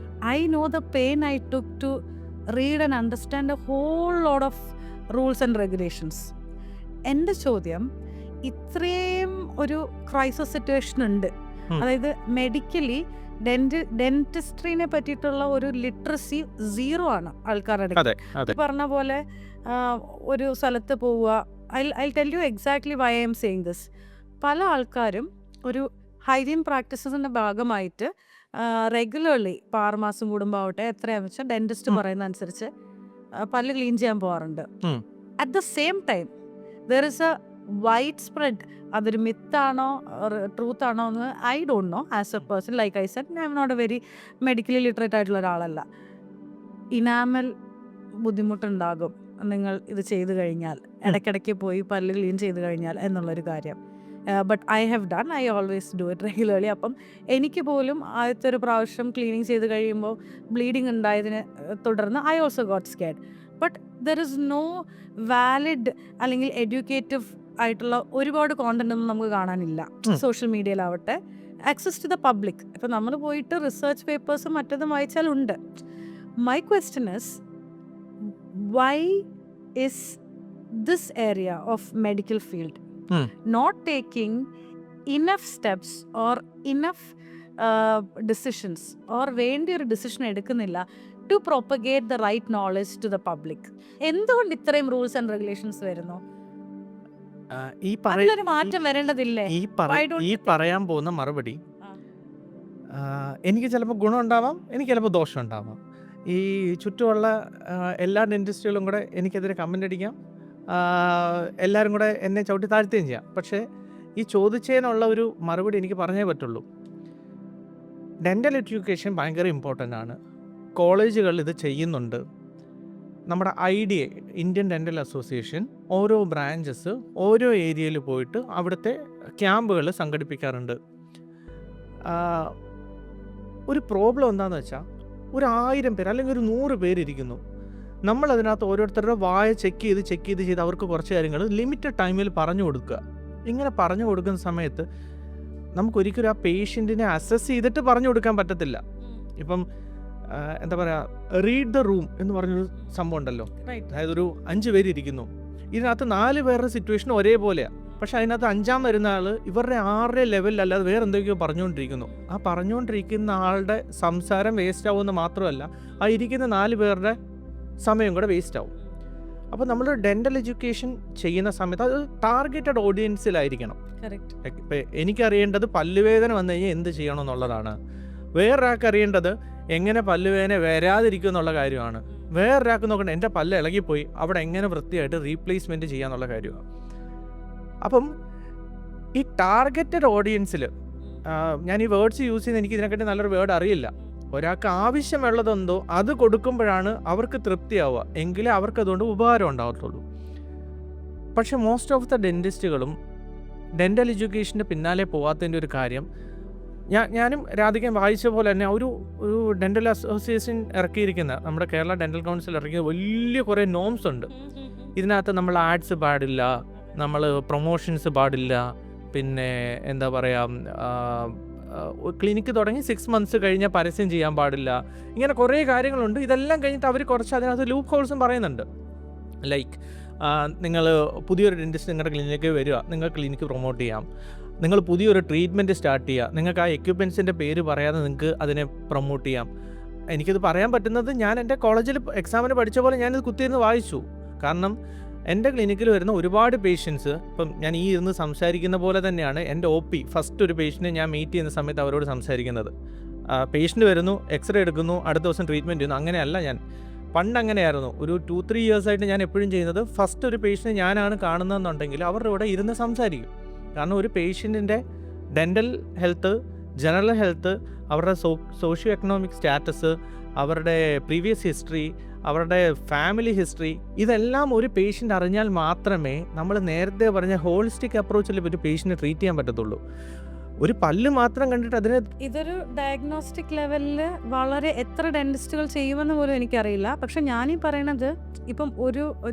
I know the pain I took to read and understand a whole load of rules and regulations. എൻ്റെ ചോദ്യം, ഇത്രയും ഒരു ക്രൈസിസ് സിറ്റുവേഷൻ ഉണ്ട്, ഉം. അതായത് മെഡിക്കലി ഡെന്റിസ്ട്രീനെ പറ്റിയിട്ടുള്ള ഒരു ലിറ്ററസി സീറോ ആണ് ആൾക്കാരുടെ അതെ അതെ പറഞ്ഞ പോലെ. ഒരു സ്ഥലത്ത് പോവുക, I tell you exactly why I'm saying this. പല ആൾക്കാരും ഒരു ഹൈജീൻ പ്രാക്ടീസസിൻ്റെ ഭാഗമായിട്ട് റെഗുലർലി 6 മാസം കൂടുമ്പോൾ ആവട്ടെ എത്രയാണെന്ന് വെച്ചാൽ ഡെന്റിസ്റ്റ് പറയുന്ന അനുസരിച്ച് പല്ല് ക്ലീൻ ചെയ്യാൻ പോകാറുണ്ട്. Um. At the same time there is a wide spread, അതൊരു മിത്താണോ ട്രൂത്ത് ആണോ എന്ന് I don't know. As a person like I said, I'm not a very medically literate ആയിട്ടുള്ള ഒരാളല്ല. ഇനാമൽ ബുദ്ധിമുട്ടുണ്ടാകും നിങ്ങൾ ഇത് ചെയ്തു കഴിഞ്ഞാൽ, ഇടയ്ക്കിടയ്ക്ക് പോയി പല്ല് ക്ലീൻ ചെയ്ത് കഴിഞ്ഞാൽ എന്നുള്ളൊരു കാര്യം. But I have done, I always do it regularly. അപ്പം എനിക്ക് പോലും ആദ്യത്തെ ഒരു പ്രാവശ്യം ക്ലീനിങ് ചെയ്ത് കഴിയുമ്പോൾ ബ്ലീഡിങ് ഉണ്ടായതിന് തുടർന്ന് I also got scared. But there is no valid അല്ലെങ്കിൽ എഡ്യൂക്കേറ്റീവ് ആയിട്ടുള്ള ഒരുപാട് കോണ്ടന്റ് ഒന്നും നമുക്ക് കാണാനില്ല സോഷ്യൽ മീഡിയയിലാവട്ടെ. ആക്സസ് ടു ദ പബ്ലിക്, ഇപ്പം നമ്മൾ പോയിട്ട് റിസർച്ച് പേപ്പേഴ്സും മറ്റതും വായിച്ചാലുണ്ട്. My question is, why is this area of medical field not taking enough steps or enough decisions or വേണ്ടി ഒരു ഡിസിഷൻ എടുക്കുന്നില്ല to propagate the right knowledge to the public? എന്തുകൊണ്ട് ഇത്രയും റൂൾസ് ആൻഡ് റെഗുലേഷൻസ് വരുന്നു? ഈ അതിലൊരു മാറ്റം വരേണ്ടതില്ലേ? Why don't ഈ you think? പറയാൻ പോകുന്ന മറുപടി ആ. എനിക്ക് ചിലപ്പോൾ ഗുണം ഉണ്ടാവാം, എനിക്ക് ചിലപ്പോൾ ദോഷം ഉണ്ടാവാം. ഈ ചുറ്റുമുള്ള എല്ലാ ഡെന്റിസ്റ്റുകളും കൂടെ എനിക്കെതിരെ കമൻ്റ് അടിക്കാം, എല്ലാവരും കൂടെ എന്നെ ചവിട്ടി താഴ്ത്തുകയും ചെയ്യാം. പക്ഷേ ഈ ചോദിച്ചതിനുള്ള ഒരു മറുപടി എനിക്ക് പറഞ്ഞേ പറ്റുള്ളൂ. ഡെൻ്റൽ എഡ്യൂക്കേഷൻ ഭയങ്കര ഇമ്പോർട്ടൻ്റ് ആണ്. കോളേജുകൾ ഇത് ചെയ്യുന്നുണ്ട്. നമ്മുടെ IDA, ഇന്ത്യൻ ഡെൻ്റൽ അസോസിയേഷൻ, ഓരോ ബ്രാഞ്ചസ് ഓരോ ഏരിയയിൽ പോയിട്ട് അവിടുത്തെ ക്യാമ്പുകൾ സംഘടിപ്പിക്കാറുണ്ട്. ഒരു പ്രോബ്ലം എന്താണെന്ന് വെച്ചാൽ, ഒരു 1000 പേര് അല്ലെങ്കിൽ ഒരു 100 പേരിരിക്കുന്നു. നമ്മളതിനകത്ത് ഓരോരുത്തരുടെ വായ ചെക്ക് ചെയ്ത് അവർക്ക് കുറച്ച് കാര്യങ്ങൾ ലിമിറ്റഡ് ടൈമിൽ പറഞ്ഞു കൊടുക്കുക. ഇങ്ങനെ പറഞ്ഞു കൊടുക്കുന്ന സമയത്ത് നമുക്കൊരിക്കലും ആ പേഷ്യൻറ്റിനെ അസസ് ചെയ്തിട്ട് പറഞ്ഞു കൊടുക്കാൻ പറ്റത്തില്ല. ഇപ്പം എന്താ പറയുക, റീഡ് ദ റൂം എന്ന് പറഞ്ഞൊരു സംഭവം ഉണ്ടല്ലോ. Right. അതായത് ഒരു 5 പേര് ഇരിക്കുന്നു, ഇതിനകത്ത് 4 പേരുടെ സിറ്റുവേഷൻ ഒരേപോലെയാണ്. പക്ഷെ അതിനകത്ത് 5ാം വരുന്ന ആൾ ഇവരുടെ 6 ലെവലിൽ അല്ലാതെ വേറെ എന്തൊക്കെയോ പറഞ്ഞുകൊണ്ടിരിക്കുന്നു. ആ പറഞ്ഞുകൊണ്ടിരിക്കുന്ന ആളുടെ സംസാരം വേസ്റ്റ് ആവുമെന്ന് മാത്രമല്ല, ആ ഇരിക്കുന്ന 4 പേരുടെ സമയം കൂടെ വേസ്റ്റ് ആവും. അപ്പോൾ നമ്മൾ ഡെൻ്റൽ എഡ്യൂക്കേഷൻ ചെയ്യുന്ന സമയത്ത് അത് ടാർഗറ്റഡ് ഓഡിയൻസിലായിരിക്കണം. Correct. ഇപ്പം എനിക്കറിയേണ്ടത് പല്ലുവേദന വന്നു കഴിഞ്ഞാൽ എന്ത് ചെയ്യണമെന്നുള്ളതാണ്. വേറൊരാൾക്ക് അറിയേണ്ടത് എങ്ങനെ പല്ലുവേദന വരാതിരിക്കും എന്നുള്ള കാര്യമാണ്. വേറൊരാൾക്ക് നോക്കേണ്ടത് എൻ്റെ പല്ല് ഇളകിപ്പോയി, അവിടെ എങ്ങനെ വൃത്തിയായിട്ട് റീപ്ലേസ്മെൻറ്റ് ചെയ്യാന്നുള്ള കാര്യമാണ്. അപ്പം ഈ ടാർഗറ്റഡ് ഓഡിയൻസിൽ ഞാൻ ഈ വേർഡ്സ് യൂസ് ചെയ്യുന്ന എനിക്ക് ഇതിനെക്കാട്ടി നല്ലൊരു വേർഡ് അറിയില്ല. ഒരാൾക്ക് ആവശ്യമുള്ളതെന്തോ അത് കൊടുക്കുമ്പോഴാണ് അവർക്ക് തൃപ്തിയാവുക, എങ്കിലേ അവർക്ക് അതുകൊണ്ട് ഉപകാരം ഉണ്ടാകത്തുള്ളൂ. പക്ഷെ മോസ്റ്റ് ഓഫ് ദ ഡെൻറ്റിസ്റ്റുകളും ഡെൻ്റൽ എഡ്യൂക്കേഷൻ്റെ പിന്നാലെ പോകാത്തതിൻ്റെ ഒരു കാര്യം, ഞാനും രാധികയും വായിച്ച പോലെ തന്നെ ഒരു ഡെൻ്റൽ അസോസിയേഷൻ ഇറക്കിയിരിക്കുന്ന, നമ്മുടെ കേരള ഡെൻ്റൽ കൗൺസിൽ ഇറക്കിയ വലിയ കുറേ നോംസ് ഉണ്ട്. ഇതിനകത്ത് നമ്മൾ ആഡ്സ് പാടില്ല, നമ്മൾ പ്രൊമോഷൻസ് പാടില്ല, പിന്നെ എന്താ പറയുക, ക്ലിനിക്ക് തുടങ്ങി 6 months കഴിഞ്ഞാൽ പരസ്യം ചെയ്യാൻ പാടില്ല. ഇങ്ങനെ കുറേ കാര്യങ്ങളുണ്ട്. ഇതെല്ലാം കഴിഞ്ഞിട്ട് അവർ കുറച്ച് അതിനകത്ത് ലൂപ്പ് ഹോൾസും പറയുന്നുണ്ട്. ലൈക്ക് നിങ്ങൾ പുതിയൊരു ഡെൻറ്റിസ്റ്റ് നിങ്ങളുടെ ക്ലിനിക്കിലേക്ക് വരിക, നിങ്ങൾ ക്ലിനിക്ക് പ്രൊമോട്ട് ചെയ്യാം. നിങ്ങൾ പുതിയൊരു ട്രീറ്റ്മെൻറ്റ് സ്റ്റാർട്ട് ചെയ്യുക, നിങ്ങൾക്ക് ആ എക്യുപ്മെൻറ്റ്സിൻ്റെ പേര് പറയാതെ നിങ്ങൾക്ക് അതിനെ പ്രൊമോട്ട് ചെയ്യാം. എനിക്കിത് പറയാൻ പറ്റുന്നത്, ഞാൻ എൻ്റെ കോളേജിൽ എക്സാമിന് പഠിച്ച പോലെ ഞാനിത് കുത്തിയിരുന്ന് വായിച്ചു. കാരണം എൻ്റെ ക്ലിനിക്കിൽ വരുന്ന ഒരുപാട് പേഷ്യൻസ്, ഇപ്പം ഞാൻ ഈ ഇരുന്ന് സംസാരിക്കുന്ന പോലെ തന്നെയാണ് എൻ്റെ OP ഫസ്റ്റ് ഒരു പേഷ്യൻറ്റിനെ ഞാൻ മീറ്റ് ചെയ്യുന്ന സമയത്ത് അവരോട് സംസാരിക്കുന്നത്. പേഷ്യൻ്റ് വരുന്നു, എക്സ്റേ എടുക്കുന്നു, അടുത്ത ദിവസം ട്രീറ്റ്മെൻറ്റ് ചെയ്യുന്നു. അങ്ങനെയല്ല ഞാൻ. പണ്ട് അങ്ങനെയായിരുന്നു. ഒരു 2-3 ഇയേഴ്സായിട്ട് ഞാൻ എപ്പോഴും ചെയ്യുന്നത്, ഫസ്റ്റ് ഒരു പേഷ്യൻറ്റ് ഞാനാണ് കാണുന്നതെന്നുണ്ടെങ്കിൽ അവരുടെ കൂടെ ഇരുന്ന് സംസാരിക്കും. കാരണം ഒരു പേഷ്യൻറ്റിൻ്റെ ഡെൻ്റൽ ഹെൽത്ത്, ജനറൽ ഹെൽത്ത്, അവരുടെ സോഷ്യോ എക്കണോമിക് സ്റ്റാറ്റസ്, അവരുടെ പ്രീവിയസ് ഹിസ്റ്ററി, അവരുടെ ഫാമിലി ഹിസ്റ്ററി, ഇതെല്ലാം ഒരു പേഷ്യൻ്റ് അറിഞ്ഞാൽ മാത്രമേ നമ്മൾ നേരത്തെ പറഞ്ഞ ഹോളിസ്റ്റിക് അപ്രോച്ചിൽ ഒരു പേഷ്യൻറ്റിനെ ട്രീറ്റ് ചെയ്യാൻ പറ്റത്തുള്ളൂ. ഒരു പല്ല് മാത്രം കണ്ടിട്ട് അതിനെ ഇതൊരു ഡയഗ്നോസ്റ്റിക് ലെവലിൽ വളരെ എത്ര ഡെന്റിസ്റ്റുകൾ ചെയ്യുമെന്ന് പോലും എനിക്കറിയില്ല. പക്ഷെ ഞാനീ പറയണത്, ഇപ്പം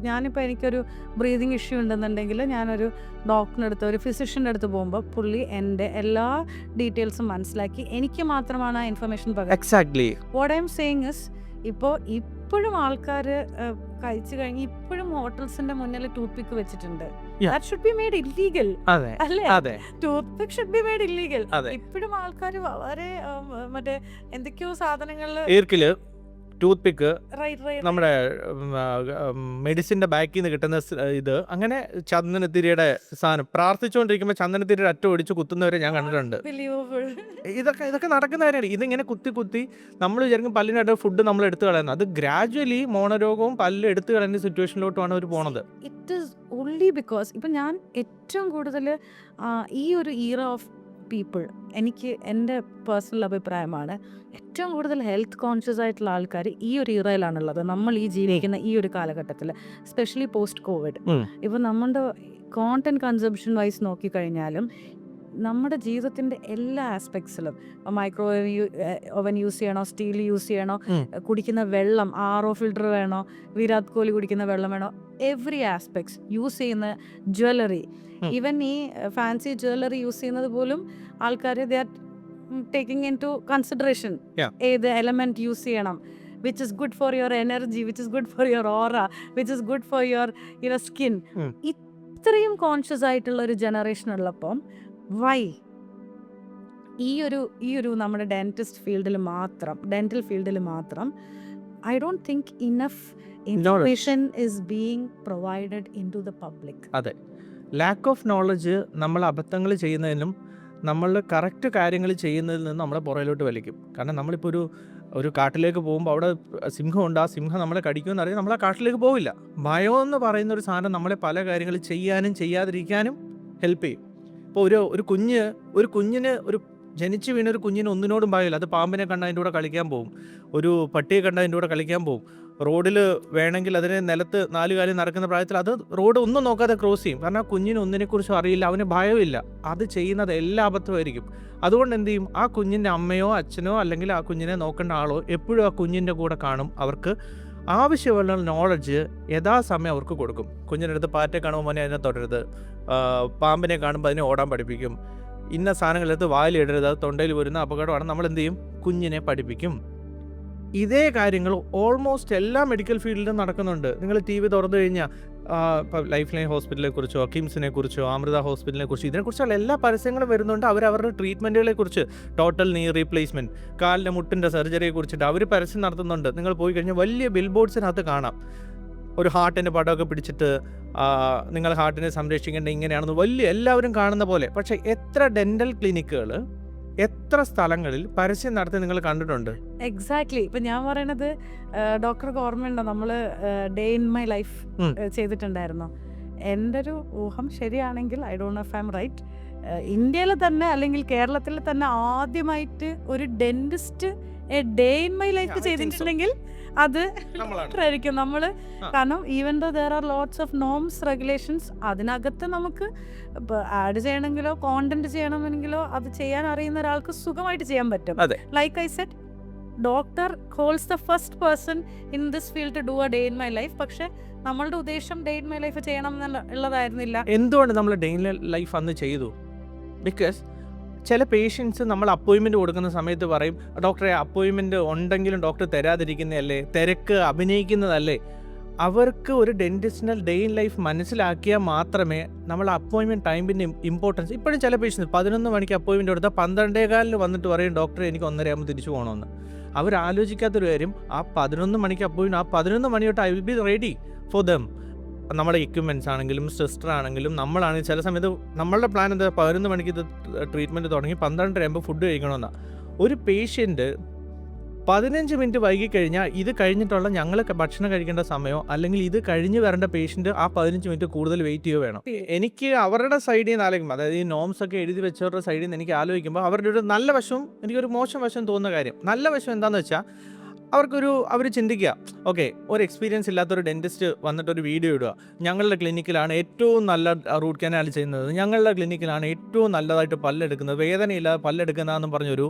ഞാനിപ്പോൾ എനിക്കൊരു ബ്രീതിങ് ഇഷ്യൂ ഉണ്ടെന്നുണ്ടെങ്കിൽ ഞാനൊരു ഡോക്ടറിൻ്റെ അടുത്ത്, ഒരു ഫിസിഷ്യൻ്റെ അടുത്ത് പോകുമ്പോൾ പുള്ളി എൻ്റെ എല്ലാ ഡീറ്റെയിൽസും മനസ്സിലാക്കി എനിക്ക് മാത്രമാണ് ആ ഇൻഫർമേഷൻ പകരുന്നത്. Exactly what I M saying is, ഇപ്പോൾ ഇപ്പോഴും ആൾക്കാർ കഴിച്ചു കഴിഞ്ഞ് ഇപ്പോഴും ഹോട്ടൽസിന്റെ മുന്നിൽ ടൂത്ത് പിക്ക് വെച്ചിട്ടുണ്ട്. Yeah. That should be made illegal. അതെ അല്ലേ? അതെ tooth pick should be made illegal. അതെ. ഇപ്പോഴും ആൾക്കാർ വളരെ മറ്റേ എന്തൊക്കെയോ സാധനങ്ങളിൽ ഈർക്കില്, ടൂത്ത് പിക്ക്, റൈറ്റ് നമ്മുടെ മെഡിസിൻ്റെ ബാക്കിൽ നിന്ന് കിട്ടുന്ന ഇത്, അങ്ങനെ ചന്ദനത്തിരിയുടെ സാധനം പ്രാർത്ഥിച്ചുകൊണ്ടിരിക്കുമ്പോൾ ചന്ദനത്തിരിയുടെ അറ്റം ഒടിച്ച് കുത്തുന്നവരെ ഞാൻ കണ്ടിട്ടുണ്ട്. ഇതൊക്കെ നടക്കുന്ന കാര്യമാണ്. ഇതിങ്ങനെ കുത്തി നമ്മൾ വിചാരിക്കും പല്ലിനായിട്ട് ഫുഡ് നമ്മൾ എടുത്തു കളയുന്നത്. അത് ഗ്രാജുവലി മോണരോഗവും പല്ല് എടുത്തു കളയുന്ന സിറ്റുവേഷനിലോട്ടാണ് അവർ പോണത്. ഇറ്റ് ഈസ് ഓൺലി ബിക്കോസ് ഇപ്പം ഞാൻ ഏറ്റവും കൂടുതൽ ഈ ഒരു ഈറ ഓഫ് പീപ്പിൾ, എനിക്ക് എൻ്റെ പേഴ്സണൽ അഭിപ്രായമാണ്, ഏറ്റവും കൂടുതൽ ഹെൽത്ത് കോൺഷ്യസ് ആയിട്ടുള്ള ആൾക്കാർ ഈ ഒരു ഇറയിലാണുള്ളത്. നമ്മൾ ഈ ജീവിക്കുന്ന ഈ ഒരു കാലഘട്ടത്തിൽ, എസ്പെഷ്യലി പോസ്റ്റ് കോവിഡ്. ഇപ്പം നമ്മുടെ കോണ്ടന്റ് കൺസംഷൻ വൈസ് നോക്കിക്കഴിഞ്ഞാലും നമ്മുടെ ജീവിതത്തിൻ്റെ എല്ലാ ആസ്പെക്ട്സിലും, മൈക്രോവേവ് ഓവൻ യൂസ് ചെയ്യണോ, സ്റ്റീൽ യൂസ് ചെയ്യണോ, കുടിക്കുന്ന വെള്ളം RO ഫിൽറ്റർ വേണോ, വിരാട് കോഹ്ലി കുടിക്കുന്ന വെള്ളം വേണോ, എവറി ആസ്പെക്ട്സ്, യൂസ് ചെയ്യുന്ന ജ്വല്ലറി, ഈവൻ ഈ ഫാൻസി ജ്വല്ലറി യൂസ് ചെയ്യുന്നത് പോലും ആൾക്കാർ they are taking in to consideration. ഏത് എലമെന്റ് യൂസ് ചെയ്യണം, which is good for your energy, which is good for your aura, which is good for your skin. ഇത്രയും conscious ആയിട്ടുള്ള ഒരു generation ഉള്ളപ്പം Y ഈ ഒരു നമ്മുടെ ഡെന്റൽ ഫീൽഡിൽ മാത്രം I don't think enough information is being provided in to the public. അതെ, ലാക്ക് ഓഫ് നോളജ് നമ്മൾ അബദ്ധങ്ങൾ ചെയ്യുന്നതിനും നമ്മൾ കറക്റ്റ് കാര്യങ്ങൾ ചെയ്യുന്നതിൽ നിന്ന് നമ്മളെ പുറകിലോട്ട് വലിക്കും. കാരണം നമ്മളിപ്പോൾ ഒരു കാട്ടിലേക്ക് പോകുമ്പോൾ അവിടെ സിംഹമുണ്ട്, ആ സിംഹം നമ്മളെ കടിക്കുമെന്ന് അറിയാം, നമ്മൾ ആ കാട്ടിലേക്ക് പോവില്ല. ഭയം എന്ന് പറയുന്ന ഒരു സാധനം നമ്മളെ പല കാര്യങ്ങൾ ചെയ്യാനും ചെയ്യാതിരിക്കാനും ഹെൽപ്പ് ചെയ്യും. ഇപ്പോൾ ഒരു കുഞ്ഞിന് ജനിച്ചു വീണ ഒരു കുഞ്ഞിന് ഒന്നിനോടും ഭയമില്ല. അത് പാമ്പിനെ കണ്ട അതിൻ്റെ കൂടെ കളിക്കാൻ പോകും, ഒരു പട്ടിയെ കണ്ട അതിൻ്റെ കൂടെ കളിക്കാൻ പോകും. റോഡിൽ വേണമെങ്കിൽ അതിന് നിലത്ത് 4 കാലിൽ നടക്കുന്ന പ്രായത്തിൽ അത് റോഡ് ഒന്നും നോക്കാതെ ക്രോസ് ചെയ്യും. കാരണം ആ കുഞ്ഞിന് ഒന്നിനെക്കുറിച്ചും അറിയില്ല, അവന് ഭയമില്ല. അത് ചെയ്യുന്നത് എല്ലാ അബദ്ധമായിരിക്കും. അതുകൊണ്ട് എന്ത് ചെയ്യും, ആ കുഞ്ഞിൻ്റെ അമ്മയോ അച്ഛനോ അല്ലെങ്കിൽ ആ കുഞ്ഞിനെ നോക്കേണ്ട ആളോ എപ്പോഴും ആ കുഞ്ഞിൻ്റെ കൂടെ കാണും. അവർക്ക് ആവശ്യമുള്ള നോളജ് യഥാസമയം അവർക്ക് കൊടുക്കും. കുഞ്ഞിൻ്റെ അടുത്ത് പാറ്റയെ കാണുമ്പോൾ മോനെ അതിനെ തൊടരുത്, പാമ്പിനെ കാണുമ്പോൾ അതിനെ ഓടാൻ പഠിപ്പിക്കും, ഇന്ന സാധനങ്ങളെടുത്ത് വായിലിടരുത്, അത് തൊണ്ടയിൽ വരുന്ന അപകടമാണ്, നമ്മൾ എന്ത് ചെയ്യും, കുഞ്ഞിനെ പഠിപ്പിക്കും. ഇതേ കാര്യങ്ങൾ ഓൾമോസ്റ്റ് എല്ലാ മെഡിക്കൽ ഫീൽഡിലും നടക്കുന്നുണ്ട്. നിങ്ങൾ TV തുറന്നു കഴിഞ്ഞാൽ ഇപ്പോൾ ലൈഫ് ലൈൻ ഹോസ്പിറ്റലിനെ കുറിച്ചോ, കിംസിനെ കുറിച്ചോ, അമൃത ഹോസ്പിറ്റലിനെ കുറിച്ചോ, ഇതിനെക്കുറിച്ചുള്ള എല്ലാ പരസ്യങ്ങളും വരുന്നുണ്ട്. അവരുടെ ട്രീറ്റ്മെൻറ്റുകളെ കുറിച്ച്, ടോട്ടൽ നീ റീപ്ലേസ്മെൻറ്റ്, കാലിൻ്റെ മുട്ടിൻ്റെ സർജറിയെ കുറിച്ചിട്ട് അവർ പരസ്യം നടത്തുന്നുണ്ട്. നിങ്ങൾ പോയി കഴിഞ്ഞാൽ വലിയ ബിൽ ബോർഡ്സിനകത്ത് കാണാം, ഒരു ഹാർട്ടിൻ്റെ പടമൊക്കെ പിടിച്ചിട്ട് നിങ്ങൾ ഹാർട്ടിനെ സംരക്ഷിക്കേണ്ട ഇങ്ങനെയാണെന്ന് വലിയ എല്ലാവരും കാണുന്ന പോലെ. പക്ഷേ എത്ര ഡെൻ്റൽ ക്ലിനിക്കുകൾ, എത്ര സ്ഥലങ്ങളിൽ പരസ്യം നടത്തി നിങ്ങൾ കണ്ടിട്ടുണ്ട്? എക്സാക്ട്ലി. ഇപ്പം ഞാൻ പറയണത്, ഡോക്ടർക്ക് ഓർമ്മയുണ്ടോ, നമ്മൾ ഡേ ഇൻ മൈ ലൈഫ് ചെയ്തിട്ടുണ്ടായിരുന്നു. എൻ്റെ ഒരു ഊഹം ശരിയാണെങ്കിൽ, I don't know if I am right, ഇന്ത്യയിൽ തന്നെ അല്ലെങ്കിൽ കേരളത്തിൽ തന്നെ ആദ്യമായിട്ട് ഒരു dentist day in my life ചെയ്തിട്ടുണ്ടെങ്കിൽ അത് ആയിരിക്കും നമ്മൾ. കാരണം even though there are lots of norms, regulations, അതിനകത്ത് നമുക്ക് ആഡ് ചെയ്യണമെങ്കിലോ കോണ്ടന്റ് ചെയ്യണമെങ്കിലോ അത് ചെയ്യാൻ അറിയുന്ന ഒരാൾക്ക് സുഖമായിട്ട് ചെയ്യാൻ പറ്റും. Like I said, doctor holds the first person in this field to do a day in my life. പക്ഷെ നമ്മളുടെ ഉദ്ദേശം ഡേ ഇൻ മൈ ലൈഫ് ചെയ്യണം എന്നുള്ളതായിരുന്നില്ല. എന്തുകൊണ്ട് നമ്മൾ ഡേ ഇൻ ലൈഫ് അന്ന് ചെയ്തു? ബിക്കോസ് ചില പേഷ്യൻസ് നമ്മൾ അപ്പോയിൻമെൻറ്റ് കൊടുക്കുന്ന സമയത്ത് പറയും, ഡോക്ടറെ അപ്പോയിൻമെൻറ്റ് ഉണ്ടെങ്കിലും ഡോക്ടർ തരാതിരിക്കുന്നതല്ലേ, തിരക്ക് അഭിനയിക്കുന്നതല്ലേ. അവർക്ക് ഒരു ഡെന്റിസ്റ്റിനൽ ഡേ ഇൻ ലൈഫ് മനസ്സിലാക്കിയാൽ മാത്രമേ നമ്മൾ അപ്പോയിൻമെൻറ്റ് ടൈമിൻ്റെ ഇമ്പോർട്ടൻസ്. ഇപ്പോഴും ചില പേഷ്യൻസ് 11 മണിക്ക് അപ്പോയിൻമെൻറ്റ് കൊടുത്താൽ 12:15 വന്നിട്ട് പറയും, ഡോക്ടറെ എനിക്ക് 1:30 തിരിച്ചു പോകണമെന്ന്. അവരാലോചിക്കാത്തൊരു കാര്യം, ആ 11 മണിക്ക് അപ്പോയിൻമെൻറ്റ്, ആ 11 മണി തൊട്ട് I will be ready for them. നമ്മുടെ എക്യുപ്മെൻറ്റ്സ് ആണെങ്കിലും സിസ്റ്റർ ആണെങ്കിലും നമ്മളാണെങ്കിൽ ചില സമയത്ത് നമ്മളുടെ പ്ലാൻ എന്താ 11 മണിക്ക് ഇത് ട്രീറ്റ്മെൻറ്റ് തുടങ്ങി 12 ആകുമ്പോൾ ഫുഡ് കഴിക്കണമെന്നാണ്. ഒരു പേഷ്യൻറ്റ് 15 മിനിറ്റ് വൈകിക്കഴിഞ്ഞാൽ ഇത് കഴിഞ്ഞിട്ടുള്ള ഞങ്ങൾ ഭക്ഷണം കഴിക്കേണ്ട സമയമോ അല്ലെങ്കിൽ ഇത് കഴിഞ്ഞ് വരേണ്ട പേഷ്യൻറ്റ് ആ 15 മിനിറ്റ് കൂടുതൽ വെയിറ്റ് ചെയ്യുകയോ വേണം. എനിക്ക് അവരുടെ സൈഡിൽ നിന്ന് ആലോചിക്കുമ്പോൾ, അതായത് ഈ നോംസ് ഒക്കെ എഴുതി വെച്ചവരുടെ സൈഡിൽ നിന്ന് എനിക്ക് ആലോചിക്കുമ്പോൾ അവരുടെ ഒരു നല്ല വശവും എനിക്കൊരു മോശം വശം തോന്നുന്ന കാര്യം. നല്ല വശം എന്താണെന്ന് വെച്ചാൽ അവർ ചിന്തിക്കുക, ഓക്കെ, ഒരു എക്സ്പീരിയൻസ് ഇല്ലാത്തൊരു ഡെൻറ്റിസ്റ്റ് വന്നിട്ടൊരു വീഡിയോ ഇടുക, ഞങ്ങളുടെ ക്ലിനിക്കിലാണ് ഏറ്റവും നല്ല റൂട്ട് കനാൽ ചെയ്യുന്നത്, ഞങ്ങളുടെ ക്ലിനിക്കിലാണ് ഏറ്റവും നല്ലതായിട്ട് പല്ലെടുക്കുന്നത്, വേദനയില്ലാതെ പല്ലെടുക്കുന്നതെന്നും പറഞ്ഞൊരു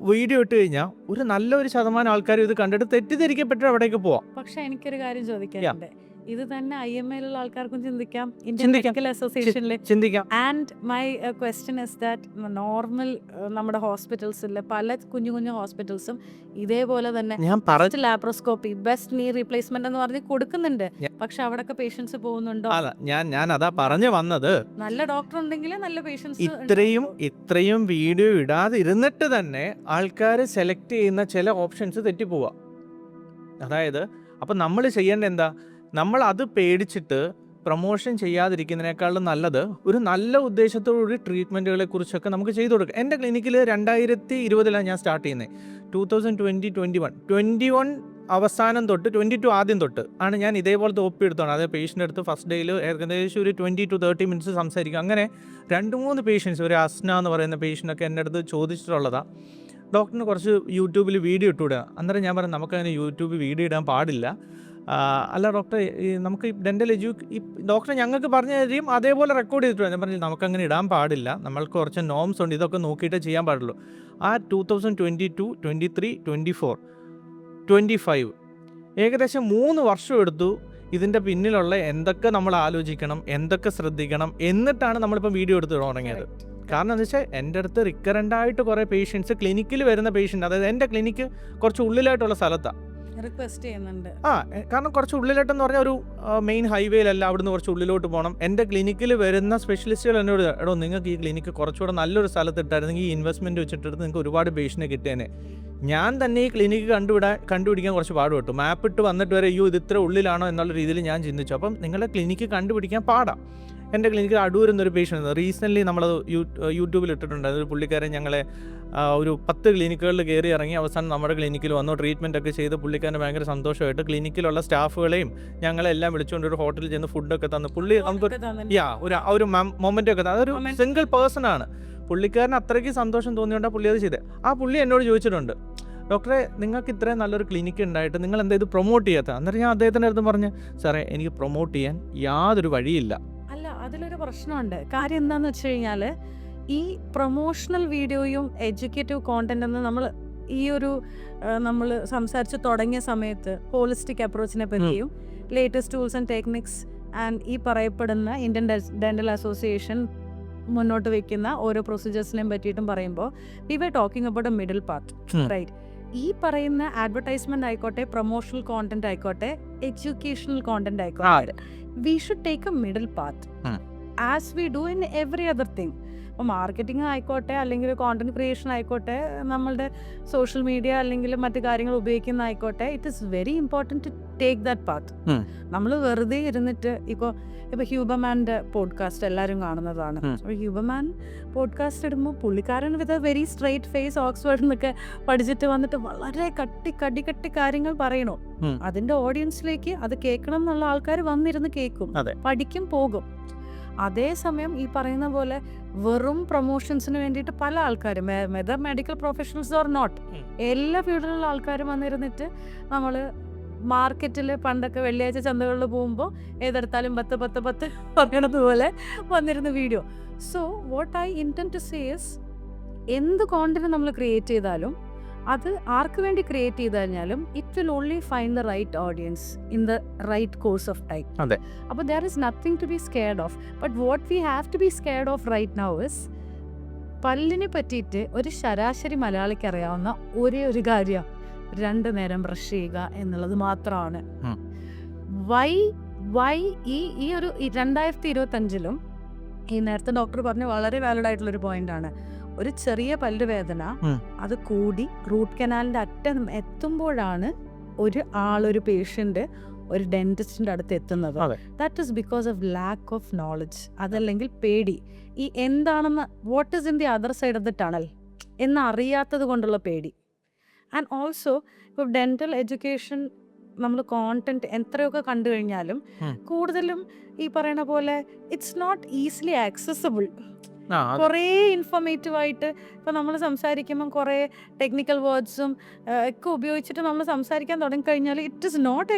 വീഡിയോ ഇട്ട് കഴിഞ്ഞാൽ നല്ലൊരു ശതമാനം ആൾക്കാർ ഇത് കണ്ടിട്ട് തെറ്റിദ്ധരിക്കപ്പെട്ട് അവിടേക്ക് പോവാം. പക്ഷെ എനിക്കൊരു കാര്യം ചോദിക്കാനുണ്ട്. ഇത് തന്നെ IMA ആൾക്കാർക്കും ചിന്തിക്കാം, ഇന്ത്യൻ ചിന്തിക്കാം. മെഡിക്കൽ അസോസിയേഷനിൽ. ചിന്തിക്കാം. And my question is that normal നമ്മുടെ ഹോസ്പിറ്റൽസിൽ പല കുഞ്ഞു കുഞ്ഞു ഹോസ്പിറ്റൽസും ഇതേപോലെ തന്നെ ഞാൻ ബെസ്റ്റ് ലാപ്രോസ്കോപ്പി, ബെസ്റ്റ് നീ റീപ്ലേസ്മെന്റ് എന്ന് പറഞ്ഞ് കൊടുക്കുന്നുണ്ട്. Yeah. പക്ഷെ അവിടൊക്കെ പേഷ്യൻസ് പോകുന്നുണ്ടോ? ഞാൻ അതാ പറഞ്ഞു വന്നത്. നല്ല ഡോക്ടർ ഉണ്ടെങ്കിൽ നല്ല പേഷ്യൻസ്. ഇത്രയും വീഡിയോ ഇടാതെ ഇരുന്നിട്ട് തന്നെ ആൾക്കാർ സെലക്ട് ചെയ്യുന്ന ചില ഓപ്ഷൻസ് തെറ്റിപ്പോവാ. അതായത് അപ്പം നമ്മൾ ചെയ്യേണ്ട എന്താ, നമ്മൾ അത് പേടിച്ചിട്ട് പ്രൊമോഷൻ ചെയ്യാതിരിക്കുന്നതിനേക്കാളും നല്ലത് ഒരു നല്ല ഉദ്ദേശത്തോടുകൂടി ട്രീറ്റ്മെൻറ്റുകളെ കുറിച്ചൊക്കെ നമുക്ക് ചെയ്തു കൊടുക്കുക. എൻ്റെ ക്ലിനിക്കിൽ 2020 ഞാൻ സ്റ്റാർട്ട് ചെയ്യുന്നത്. 2021 അവസാനം തൊട്ട് 22 ആദ്യം തൊട്ട് ആണ് ഞാൻ ഇതേപോലത്തെ OP എടുത്തോണം. അതായത് പേഷ്യൻ്റെ അടുത്ത് ഫസ്റ്റ് ഡേയിൽ ഏകദേശം ഒരു 20 to 30 മിനിറ്റ്സ് സംസാരിക്കും. അങ്ങനെ 2-3 പേഷ്യൻസ്, ഒരു അസ്ന എന്ന് പറയുന്ന പേഷ്യൻ്റൊക്കെ എൻ്റെ അടുത്ത് ചോദിച്ചിട്ടുള്ളതാണ്, ഡോക്ടറിന് കുറച്ച് യൂട്യൂബിൽ വീഡിയോ ഇട്ടുവിടുക. അന്നേരം ഞാൻ പറഞ്ഞു, നമുക്കങ്ങനെ യൂട്യൂബിൽ വീഡിയോ ഇടാൻ പാടില്ല. അല്ല ഡോക്ടർ, നമുക്ക് ഡെൻ്റൽ ഡോക്ടർ ഞങ്ങൾക്ക് പറഞ്ഞു തരും, അതേപോലെ റെക്കോർഡ് ചെയ്തിട്ട് ഞാൻ പറഞ്ഞു നമുക്കങ്ങനെ ഇടാൻ പാടില്ല, നമ്മൾക്ക് കുറച്ച് നോംസ് ഉണ്ട്, ഇതൊക്കെ നോക്കിയിട്ടേ ചെയ്യാൻ പാടുള്ളൂ. ആ 2022, 23, 24, 25 ഏകദേശം 3 വർഷം എടുത്തു ഇതിൻ്റെ പിന്നിലുള്ള എന്തൊക്കെ നമ്മൾ ആലോചിക്കണം, എന്തൊക്കെ ശ്രദ്ധിക്കണം, എന്നിട്ടാണ് നമ്മളിപ്പോൾ വീഡിയോ എടുത്ത് തുടങ്ങിയത്. കാരണം എന്താ വെച്ചാൽ എൻ്റെ അടുത്ത് റിക്കറൻ്റായിട്ട് കുറേ പേഷ്യൻസ്, ക്ലിനിക്കിൽ വരുന്ന പേഷ്യൻ്റ്, അതായത് എൻ്റെ ക്ലിനിക്ക് കുറച്ച് ഉള്ളിലായിട്ടുള്ള സ്ഥലത്താണ്, റിക്വസ്റ്റ് ചെയ്യുന്നുണ്ട്. കാരണം കുറച്ച് ഉള്ളിലോട്ടെന്ന് പറഞ്ഞാൽ ഒരു മെയിൻ ഹൈവേയിലല്ല, അവിടുന്ന് കുറച്ച് ഉള്ളിലോട്ട് പോകണം. എൻ്റെ ക്ലിനിക്കിൽ വരുന്ന സ്പെഷ്യലിസ്റ്റുകൾ എന്നോട്, എടോ നിങ്ങൾക്ക് ഈ ക്ലിനിക്ക് കുറച്ചുകൂടെ നല്ലൊരു സ്ഥലത്ത് ഇട്ടായിരുന്നെങ്കിൽ ഈ ഇൻവെസ്റ്റ്മെൻറ്റ് വെച്ചിട്ടെടുത്ത് നിങ്ങൾക്ക് ഒരുപാട് പേഷ്യനെ കിട്ടിയേനെ. ഞാൻ തന്നെ ഈ ക്ലിനിക്ക് കണ്ടുപിടിക്കാൻ കുറച്ച് പാടുപെട്ടു. മാപ്പ് ഇട്ട് വന്നിട്ട് വരെ ഇത് ഇത്ര ഉള്ളിലാണോ എന്നുള്ള രീതിയിൽ ഞാൻ ചിന്തിച്ചു. അപ്പം നിങ്ങളുടെ ക്ലിനിക്ക് കണ്ടുപിടിക്കാൻ പാടാം. എൻ്റെ ക്ലിനിക്കിൽ അടൂരുന്നൊരു പേഷ്യൻ്റ് റീസെൻ്റ്ലി നമ്മളത് യൂട്യൂബിൽ ഇട്ടിട്ടുണ്ട്. അതൊരു പുള്ളിക്കാരൻ ഞങ്ങളെ ഒരു 10 ക്ലിനിക്കുകളിൽ കയറി ഇറങ്ങി അവസാനം നമ്മുടെ ക്ലിനിക്കിൽ വന്നു, ട്രീറ്റ്മെൻ്റ് ഒക്കെ ചെയ്ത് പുള്ളിക്കാരന് ഭയങ്കര സന്തോഷമായിട്ട് ക്ലിനിക്കിലുള്ള സ്റ്റാഫുകളെയും ഞങ്ങളെല്ലാം വിളിച്ചുകൊണ്ട് ഒരു ഹോട്ടലിൽ ചെന്ന് ഫുഡൊക്കെ തന്നു. പുള്ളി നമുക്ക് ഒരു മൊമെൻ്റ് ഒക്കെ തന്നെ, അതൊരു സിംഗിൾ പേഴ്സൺ ആണ്. പുള്ളിക്കാരന് അത്രയ്ക്ക് സന്തോഷം തോന്നിയോണ്ടാണ് പുള്ളി അത് ചെയ്തത്. ആ പുള്ളി എന്നോട് ചോദിച്ചിട്ടുണ്ട്, ഡോക്ടറെ നിങ്ങൾക്ക് ഇത്രയും നല്ലൊരു ക്ലിനിക്ക് ഉണ്ടായിട്ട് നിങ്ങൾ എന്താ ഇത് പ്രൊമോട്ട് ചെയ്യാത്ത? അന്നേരം ഞാൻ അദ്ദേഹത്തിൻ്റെ അടുത്ത് പറഞ്ഞ്, സാറേ എനിക്ക് പ്രൊമോട്ട് ചെയ്യാൻ യാതൊരു വഴിയില്ല. അല്ല, അതിലൊരു പ്രശ്നമുണ്ട്. കാര്യം എന്താണെന്ന് വെച്ച് കഴിഞ്ഞാൽ, ഈ പ്രൊമോഷണൽ വീഡിയോയും എഡ്യൂക്കേറ്റീവ് കോണ്ടന്റ് എന്ന് നമ്മൾ സംസാരിച്ച് തുടങ്ങിയ സമയത്ത് ഹോളിസ്റ്റിക് അപ്രോച്ചിനെ പറ്റിയും latest tools and techniques and ഈ പറയപ്പെടുന്ന ഇന്ത്യൻ ഡെന്റൽ അസോസിയേഷൻ മുന്നോട്ട് വെക്കുന്ന ഓരോ പ്രൊസീജിയേഴ്സിനെയും പറ്റിയിട്ടും പറയുമ്പോൾ we were talking about a middle path, right? ഈ പറയുന്ന അഡ്വർടൈസ്മെന്റ് ആയിക്കോട്ടെ, പ്രൊമോഷണൽ കോണ്ടന്റ് ആയിക്കോട്ടെ, എഡ്യൂക്കേഷണൽ കോണ്ടന്റ് ആയിക്കോട്ടെ, we should take a middle path as we do in every other thing. അപ്പോൾ മാർക്കറ്റിംഗ് ആയിക്കോട്ടെ, അല്ലെങ്കിൽ കോണ്ടന്റ് ക്രിയേഷൻ ആയിക്കോട്ടെ, നമ്മളുടെ സോഷ്യൽ മീഡിയ അല്ലെങ്കിൽ മറ്റു കാര്യങ്ങൾ ഉപയോഗിക്കുന്ന ആയിക്കോട്ടെ, it is very important to take that path. നമ്മൾ വെറുതെ ഇരുന്നിട്ട് ഇപ്പോൾ ഹ്യൂബർമാൻ്റെ പോഡ്കാസ്റ്റ് എല്ലാവരും കാണുന്നതാണ്. അപ്പോൾ ഹ്യൂബർമാൻ പോഡ്കാസ്റ്റ് ഇടുമ്പോൾ പുള്ളിക്കാരൻ with a very straight face ഓക്സ്ഫോർഡിൽ നിന്നൊക്കെ പഠിച്ചിട്ട് വന്നിട്ട് വളരെ കട്ടി കാര്യങ്ങൾ പറയണു. അതിൻ്റെ ഓഡിയൻസിലേക്ക് അത് കേൾക്കണം എന്നുള്ള ആൾക്കാർ വന്നിരുന്ന് കേൾക്കും, പഠിക്കും, പോകും. അതേസമയം ഈ പറയുന്ന പോലെ വെറും പ്രൊമോഷൻസിന് വേണ്ടിയിട്ട് പല ആൾക്കാരും, whether medical professionals or not, എല്ലാ ഫീൽഡിലുള്ള ആൾക്കാരും വന്നിരുന്നിട്ട് നമ്മൾ മാർക്കറ്റിൽ പണ്ടൊക്കെ വെള്ളിയാഴ്ച ചന്തകളിൽ പോകുമ്പോൾ ഏതെടുത്താലും 10 പറയണത് പോലെ വന്നിരുന്ന video. So what I intend to say is, എന്ത് കോണ്ടന്റ് നമ്മൾ ക്രിയേറ്റ് ചെയ്താലും അത് ആർക്ക് വേണ്ടി ക്രിയേറ്റ് ചെയ്ത് കഴിഞ്ഞാലും it will only find the right audience in the right course of time. അപ്പോൾ there is nothing to be scared of. But what we have to be scared of right now is, പല്ലിനെ പറ്റിയിട്ട് ഒരു ശരാശരി മലയാളിക്ക് അറിയാവുന്ന ഒരേ ഒരു കാര്യം 2 നേരം ബ്രഷ് ചെയ്യുക എന്നുള്ളത് മാത്രമാണ്. വൈ ഈ ഒരു 2025 ഈ നേരത്തെ ഡോക്ടർ പറഞ്ഞ വളരെ വാലിഡ് ആയിട്ടുള്ളൊരു പോയിന്റാണ്. ഒരു ചെറിയ പല്ലുവേദന അത് കൂടി റൂട്ട് കനാലിൻ്റെ അറ്റം എത്തുമ്പോഴാണ് ഒരു പേഷ്യൻ്റ് ഒരു ഡെന്റിസ്റ്റിന്റെ അടുത്ത് എത്തുന്നത്, അതെ. That is because of lack of knowledge. അതല്ലെങ്കിൽ പേടി, ഈ എന്താണെന്ന് what is in the other side of the tunnel എന്നറിയാത്തത് കൊണ്ടുള്ള പേടി. ആൻഡ് ഓൾസോ ഇപ്പോൾ ഡെന്റൽ എഡ്യൂക്കേഷൻ നമ്മൾ കോണ്ടന്റ് എത്രയൊക്കെ കണ്ടു കഴിഞ്ഞാലും ഉം. കൂടുതലും ഈ പറയുന്ന പോലെ ഇറ്റ്സ് നോട്ട് ഈസിലി ആക്സസിബിൾ. ആ അതെ. കുറേ ഇൻഫോർമേറ്റീവ് ആയിട്ട് ഇപ്പം നമ്മൾ സംസാരിക്കുമ്പം കുറേ ടെക്നിക്കൽ വേർഡ്സും ഒക്കെ ഉപയോഗിച്ചിട്ട് നമ്മൾ സംസാരിക്കാൻ തുടങ്ങിക്കഴിഞ്ഞാൽ ഇറ്റ് ഇസ് നോട്ട്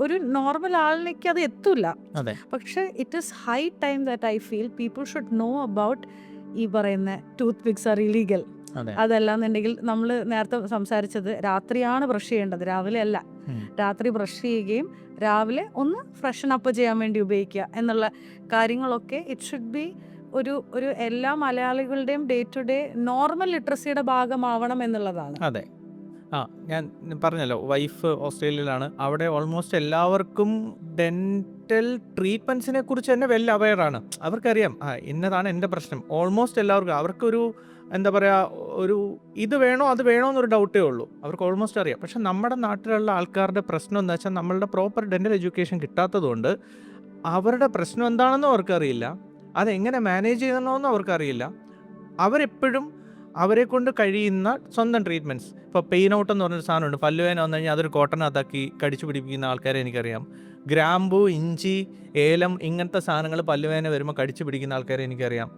ഒരു നോർമൽ ആളിലേക്ക് അത് എത്തൂല. അതെ. പക്ഷെ it is high time that I feel people should know about ഈ പറയുന്ന ടൂത്ത് പിക്സ് ആർ ഇലീഗൽ. അതെ. അതല്ലാന്നുണ്ടെങ്കിൽ നമ്മൾ നേരത്തെ സംസാരിച്ചത് രാത്രിയാണ് ബ്രഷ് ചെയ്യേണ്ടത്, രാവിലെ അല്ല. ഉം. രാത്രി ബ്രഷ് ചെയ്യുകയും രാവിലെ ഒന്ന് ഫ്രഷൻ അപ്പ് ചെയ്യാൻ വേണ്ടി ഉപയോഗിക്കുക എന്നുള്ള കാര്യങ്ങളൊക്കെ ഇറ്റ് ഷുഡ് ബി ഒരു എല്ലാ മലയാളികളുടെയും ഡേ ടു ഡേ നോർമൽ ലിറ്ററസിയുടെ ഭാഗമാവണം എന്നുള്ളതാണ്. അതെ. ആ ഞാൻ പറഞ്ഞല്ലോ, വൈഫ് ഓസ്ട്രേലിയയിലാണ്. അവിടെ ഓൾമോസ്റ്റ് എല്ലാവർക്കും ഡെന്റൽ ട്രീറ്റ്മെന്റ്സിനെ കുറിച്ച് തന്നെ വെൽ അവെയറാണ്. അവർക്കറിയാം ഇന്നതാണ് എൻ്റെ പ്രശ്നം. ഓൾമോസ്റ്റ് എല്ലാവർക്കും അവർക്കൊരു എന്താ പറയുക, ഒരു ഇത് വേണോ അത് വേണോ എന്നൊരു ഡൗട്ടേ ഉള്ളൂ. അവർക്ക് ഓൾമോസ്റ്റ് അറിയാം. പക്ഷെ നമ്മുടെ നാട്ടിലുള്ള ആൾക്കാരുടെ പ്രശ്നം എന്താ വെച്ചാൽ നമ്മളുടെ പ്രോപ്പർ ഡെന്റൽ എഡ്യൂക്കേഷൻ കിട്ടാത്തതുകൊണ്ട് അവരുടെ പ്രശ്നം എന്താണെന്നും അവർക്കറിയില്ല, അതെങ്ങനെ മാനേജ് ചെയ്യണമെന്നും അവർക്കറിയില്ല. അവരെപ്പോഴും അവരെ കൊണ്ട് കഴിയുന്ന സ്വന്തം ട്രീറ്റ്മെൻറ്റ്സ്, ഇപ്പോൾ പെയിൻ ഔട്ട് എന്ന് പറഞ്ഞൊരു സാധനമുണ്ട്. പല്ലുവേന വന്നു കഴിഞ്ഞാൽ അതൊരു കോട്ടനകത്താക്കി കടിച്ചു പിടിപ്പിക്കുന്ന ആൾക്കാരെ എനിക്കറിയാം. ഗ്രാമ്പു, ഇഞ്ചി, ഏലം ഇങ്ങനത്തെ സാധനങ്ങൾ പല്ലുവേന വരുമ്പോൾ കടിച്ചു പിടിക്കുന്ന ആൾക്കാരെ എനിക്കറിയാം.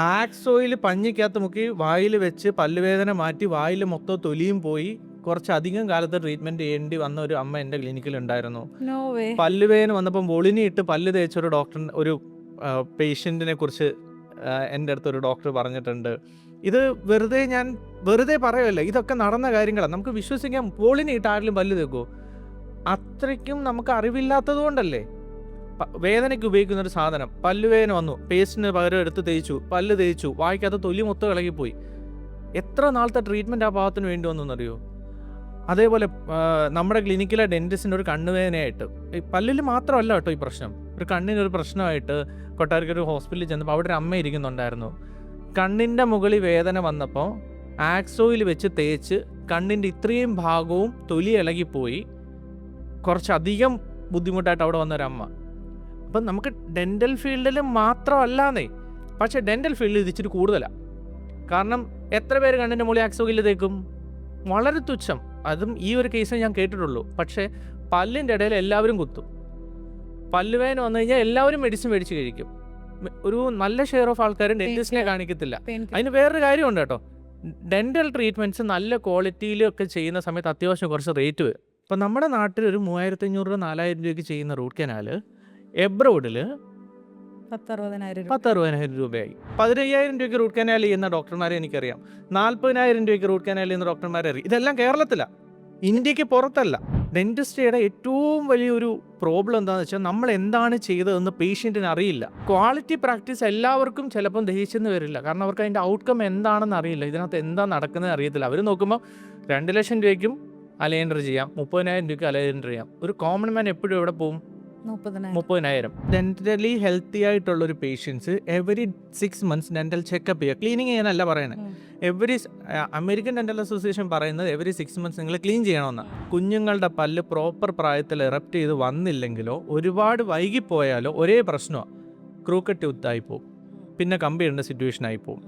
ആക്സ് ഓയിൽ പഞ്ഞിക്കകത്ത് മുക്കി വായിൽ വെച്ച് പല്ലുവേദന മാറ്റി വായിൽ മൊത്തം തൊലിയും പോയി കുറച്ചധികം കാലത്ത് ട്രീറ്റ്മെൻറ്റ് ചെയ്യേണ്ടി വന്ന ഒരു അമ്മ എൻ്റെ ക്ലിനിക്കിലുണ്ടായിരുന്നു. No way. പല്ലുവേദന വന്നപ്പം ഒളിനിയിട്ട് പല്ല് തേച്ച ഒരു ഡോക്ടർ, ഒരു പേഷ്യൻറ്റിനെ കുറിച്ച് എൻ്റെ അടുത്തൊരു ഡോക്ടർ പറഞ്ഞിട്ടുണ്ട്. ഇത് ഞാൻ വെറുതെ പറയുമല്ല, ഇതൊക്കെ നടന്ന കാര്യങ്ങളാണ്. നമുക്ക് വിശ്വസിക്കാം. പൊളിനിയിട്ട് ആരെങ്കിലും പല്ല് തേക്കുമോ? അത്രയ്ക്കും നമുക്ക് അറിവില്ലാത്തത് കൊണ്ടല്ലേ. വേദനയ്ക്ക് ഉപയോഗിക്കുന്നൊരു സാധനം, പല്ലുവേദന വന്നു, പേസ്റ്റിന് പകരം എടുത്ത് തേച്ചു, പല്ല് തേച്ചു, വായിക്കകത്ത് തൊലി മൊത്തം ഇളകിപ്പോയി. എത്ര നാളത്തെ ട്രീറ്റ്മെൻറ്റ് ആ ഭാഗത്തിന് വേണ്ടി വന്നെന്നറിയോ? അതേപോലെ നമ്മുടെ ക്ലിനിക്കിലെ ഡെൻറ്റിസ്റ്റിൻ്റെ ഒരു കണ്ണുവേദനയായിട്ട്, ഈ പല്ലിൽ മാത്രമല്ല കേട്ടോ ഈ പ്രശ്നം, ഒരു കണ്ണിനൊരു പ്രശ്നമായിട്ട് കൊട്ടാരക്കര ഒരു ഹോസ്പിറ്റലിൽ ചെന്നപ്പോൾ അവിടെ ഒരു അമ്മ ഇരിക്കുന്നുണ്ടായിരുന്നു. കണ്ണിൻ്റെ മുകളിൽ വേദന വന്നപ്പോൾ ആക്സോയിൽ വെച്ച് തേച്ച് കണ്ണിൻ്റെ ഇത്രയും ഭാഗവും തൊലി ഇളകിപ്പോയി. കുറച്ചധികം ബുദ്ധിമുട്ടായിട്ട് അവിടെ വന്നൊരമ്മ. അപ്പം നമുക്ക് ഡെൻ്റൽ ഫീൽഡിൽ മാത്രമല്ലാന്നേ, പക്ഷേ ഡെൻ്റൽ ഫീൽഡിൽ ഇത് ഇച്ചിരി കൂടുതലാണ്. കാരണം എത്ര പേര് കണ്ണിൻ്റെ മുകളിൽ ആക്സോയിൽ തേക്കും? വളരെ തുച്ഛം. അതും ഈ ഒരു കേസ് ഞാൻ കേട്ടിട്ടുള്ളൂ. പക്ഷേ പല്ലിൻ്റെ ഇടയിൽ എല്ലാവരും കുത്തും. പല്ലുവേദന വന്നു കഴിഞ്ഞാൽ എല്ലാവരും മെഡിസിൻ മേടിച്ച് കഴിക്കും. ഒരു നല്ല ഷെയർ ഓഫ് ആൾക്കാരും ഡെന്റിസ്റ്റിനെ കാണിക്കത്തില്ല. അതിന് വേറൊരു കാര്യമുണ്ട് കേട്ടോ. ഡെന്റൽ ട്രീറ്റ്മെൻറ്റ്സ് നല്ല ക്വാളിറ്റിയിലൊക്കെ ചെയ്യുന്ന സമയത്ത് അത്യാവശ്യം കുറച്ച് റേറ്റ് വരും. ഇപ്പം നമ്മുടെ നാട്ടിൽ ഒരു 3500 രൂപ 4000 രൂപയ്ക്ക് ചെയ്യുന്ന റൂട്ട് കനാൽ എബ്രോഡിൽ 10-60,000 രൂപയായി. 15,000 രൂപയ്ക്ക് റൂട്ട് കനാൽ ചെയ്യുന്ന ഡോക്ടർമാരെ എനിക്കറിയാം. 40,000 രൂപയ്ക്ക് റൂട്ട് കനാൽ ചെയ്യുന്ന ഡോക്ടർമാരെ അറിയാം. ഇതെല്ലാം കേരളത്തിലാണ്, ഇന്ത്യക്ക് പുറത്തല്ല. ഡെന്റിസ്ട്രിയുടെ ഏറ്റവും വലിയൊരു പ്രോബ്ലം എന്താണെന്ന് വെച്ചാൽ നമ്മൾ എന്താണ് ചെയ്തതെന്ന് പേഷ്യൻറ്റിന് അറിയില്ല. ക്വാളിറ്റി പ്രാക്ടീസ് എല്ലാവർക്കും ചിലപ്പം ദഹിച്ചെന്ന് വരില്ല. കാരണം അവർക്ക് അതിൻ്റെ ഔട്ട്കം എന്താണെന്ന് അറിയില്ല, ഇതിനകത്ത് എന്താ നടക്കുന്നത് അറിയത്തില്ല. അവർ നോക്കുമ്പോൾ 2 ലക്ഷം രൂപയ്ക്കും അലൈനർ ചെയ്യാം, 30,000 രൂപയ്ക്ക് അലൈനർ ചെയ്യാം. ഒരു കോമൺ മാൻ എപ്പോഴും എവിടെ പോകും? 30,000. ഡെന്റലി ഹെൽത്തി ആയിട്ടുള്ളൊരു patients every 6 months dental checkup ചെയ്യുക. ക്ലീനിങ് ചെയ്യാനല്ല പറയണത്. അമേരിക്കൻ ഡെന്റൽ അസോസിയേഷൻ പറയുന്നത് എവറി 6 months നിങ്ങൾ ക്ലീൻ ചെയ്യണമെന്നാണ്. കുഞ്ഞുങ്ങളുടെ പല്ല് പ്രോപ്പർ പ്രായത്തിൽ എറപ്റ്റ് ചെയ്ത് വന്നില്ലെങ്കിലോ ഒരുപാട് വൈകിപ്പോയാലോ ഒരേ പ്രശ്നമാണ്, ക്രൂക്കറ്റ് ടൂത്ത് ആയിപ്പോവും, പിന്നെ കമ്പി ഇടേണ്ട സിറ്റുവേഷൻ ആയിപ്പോവും.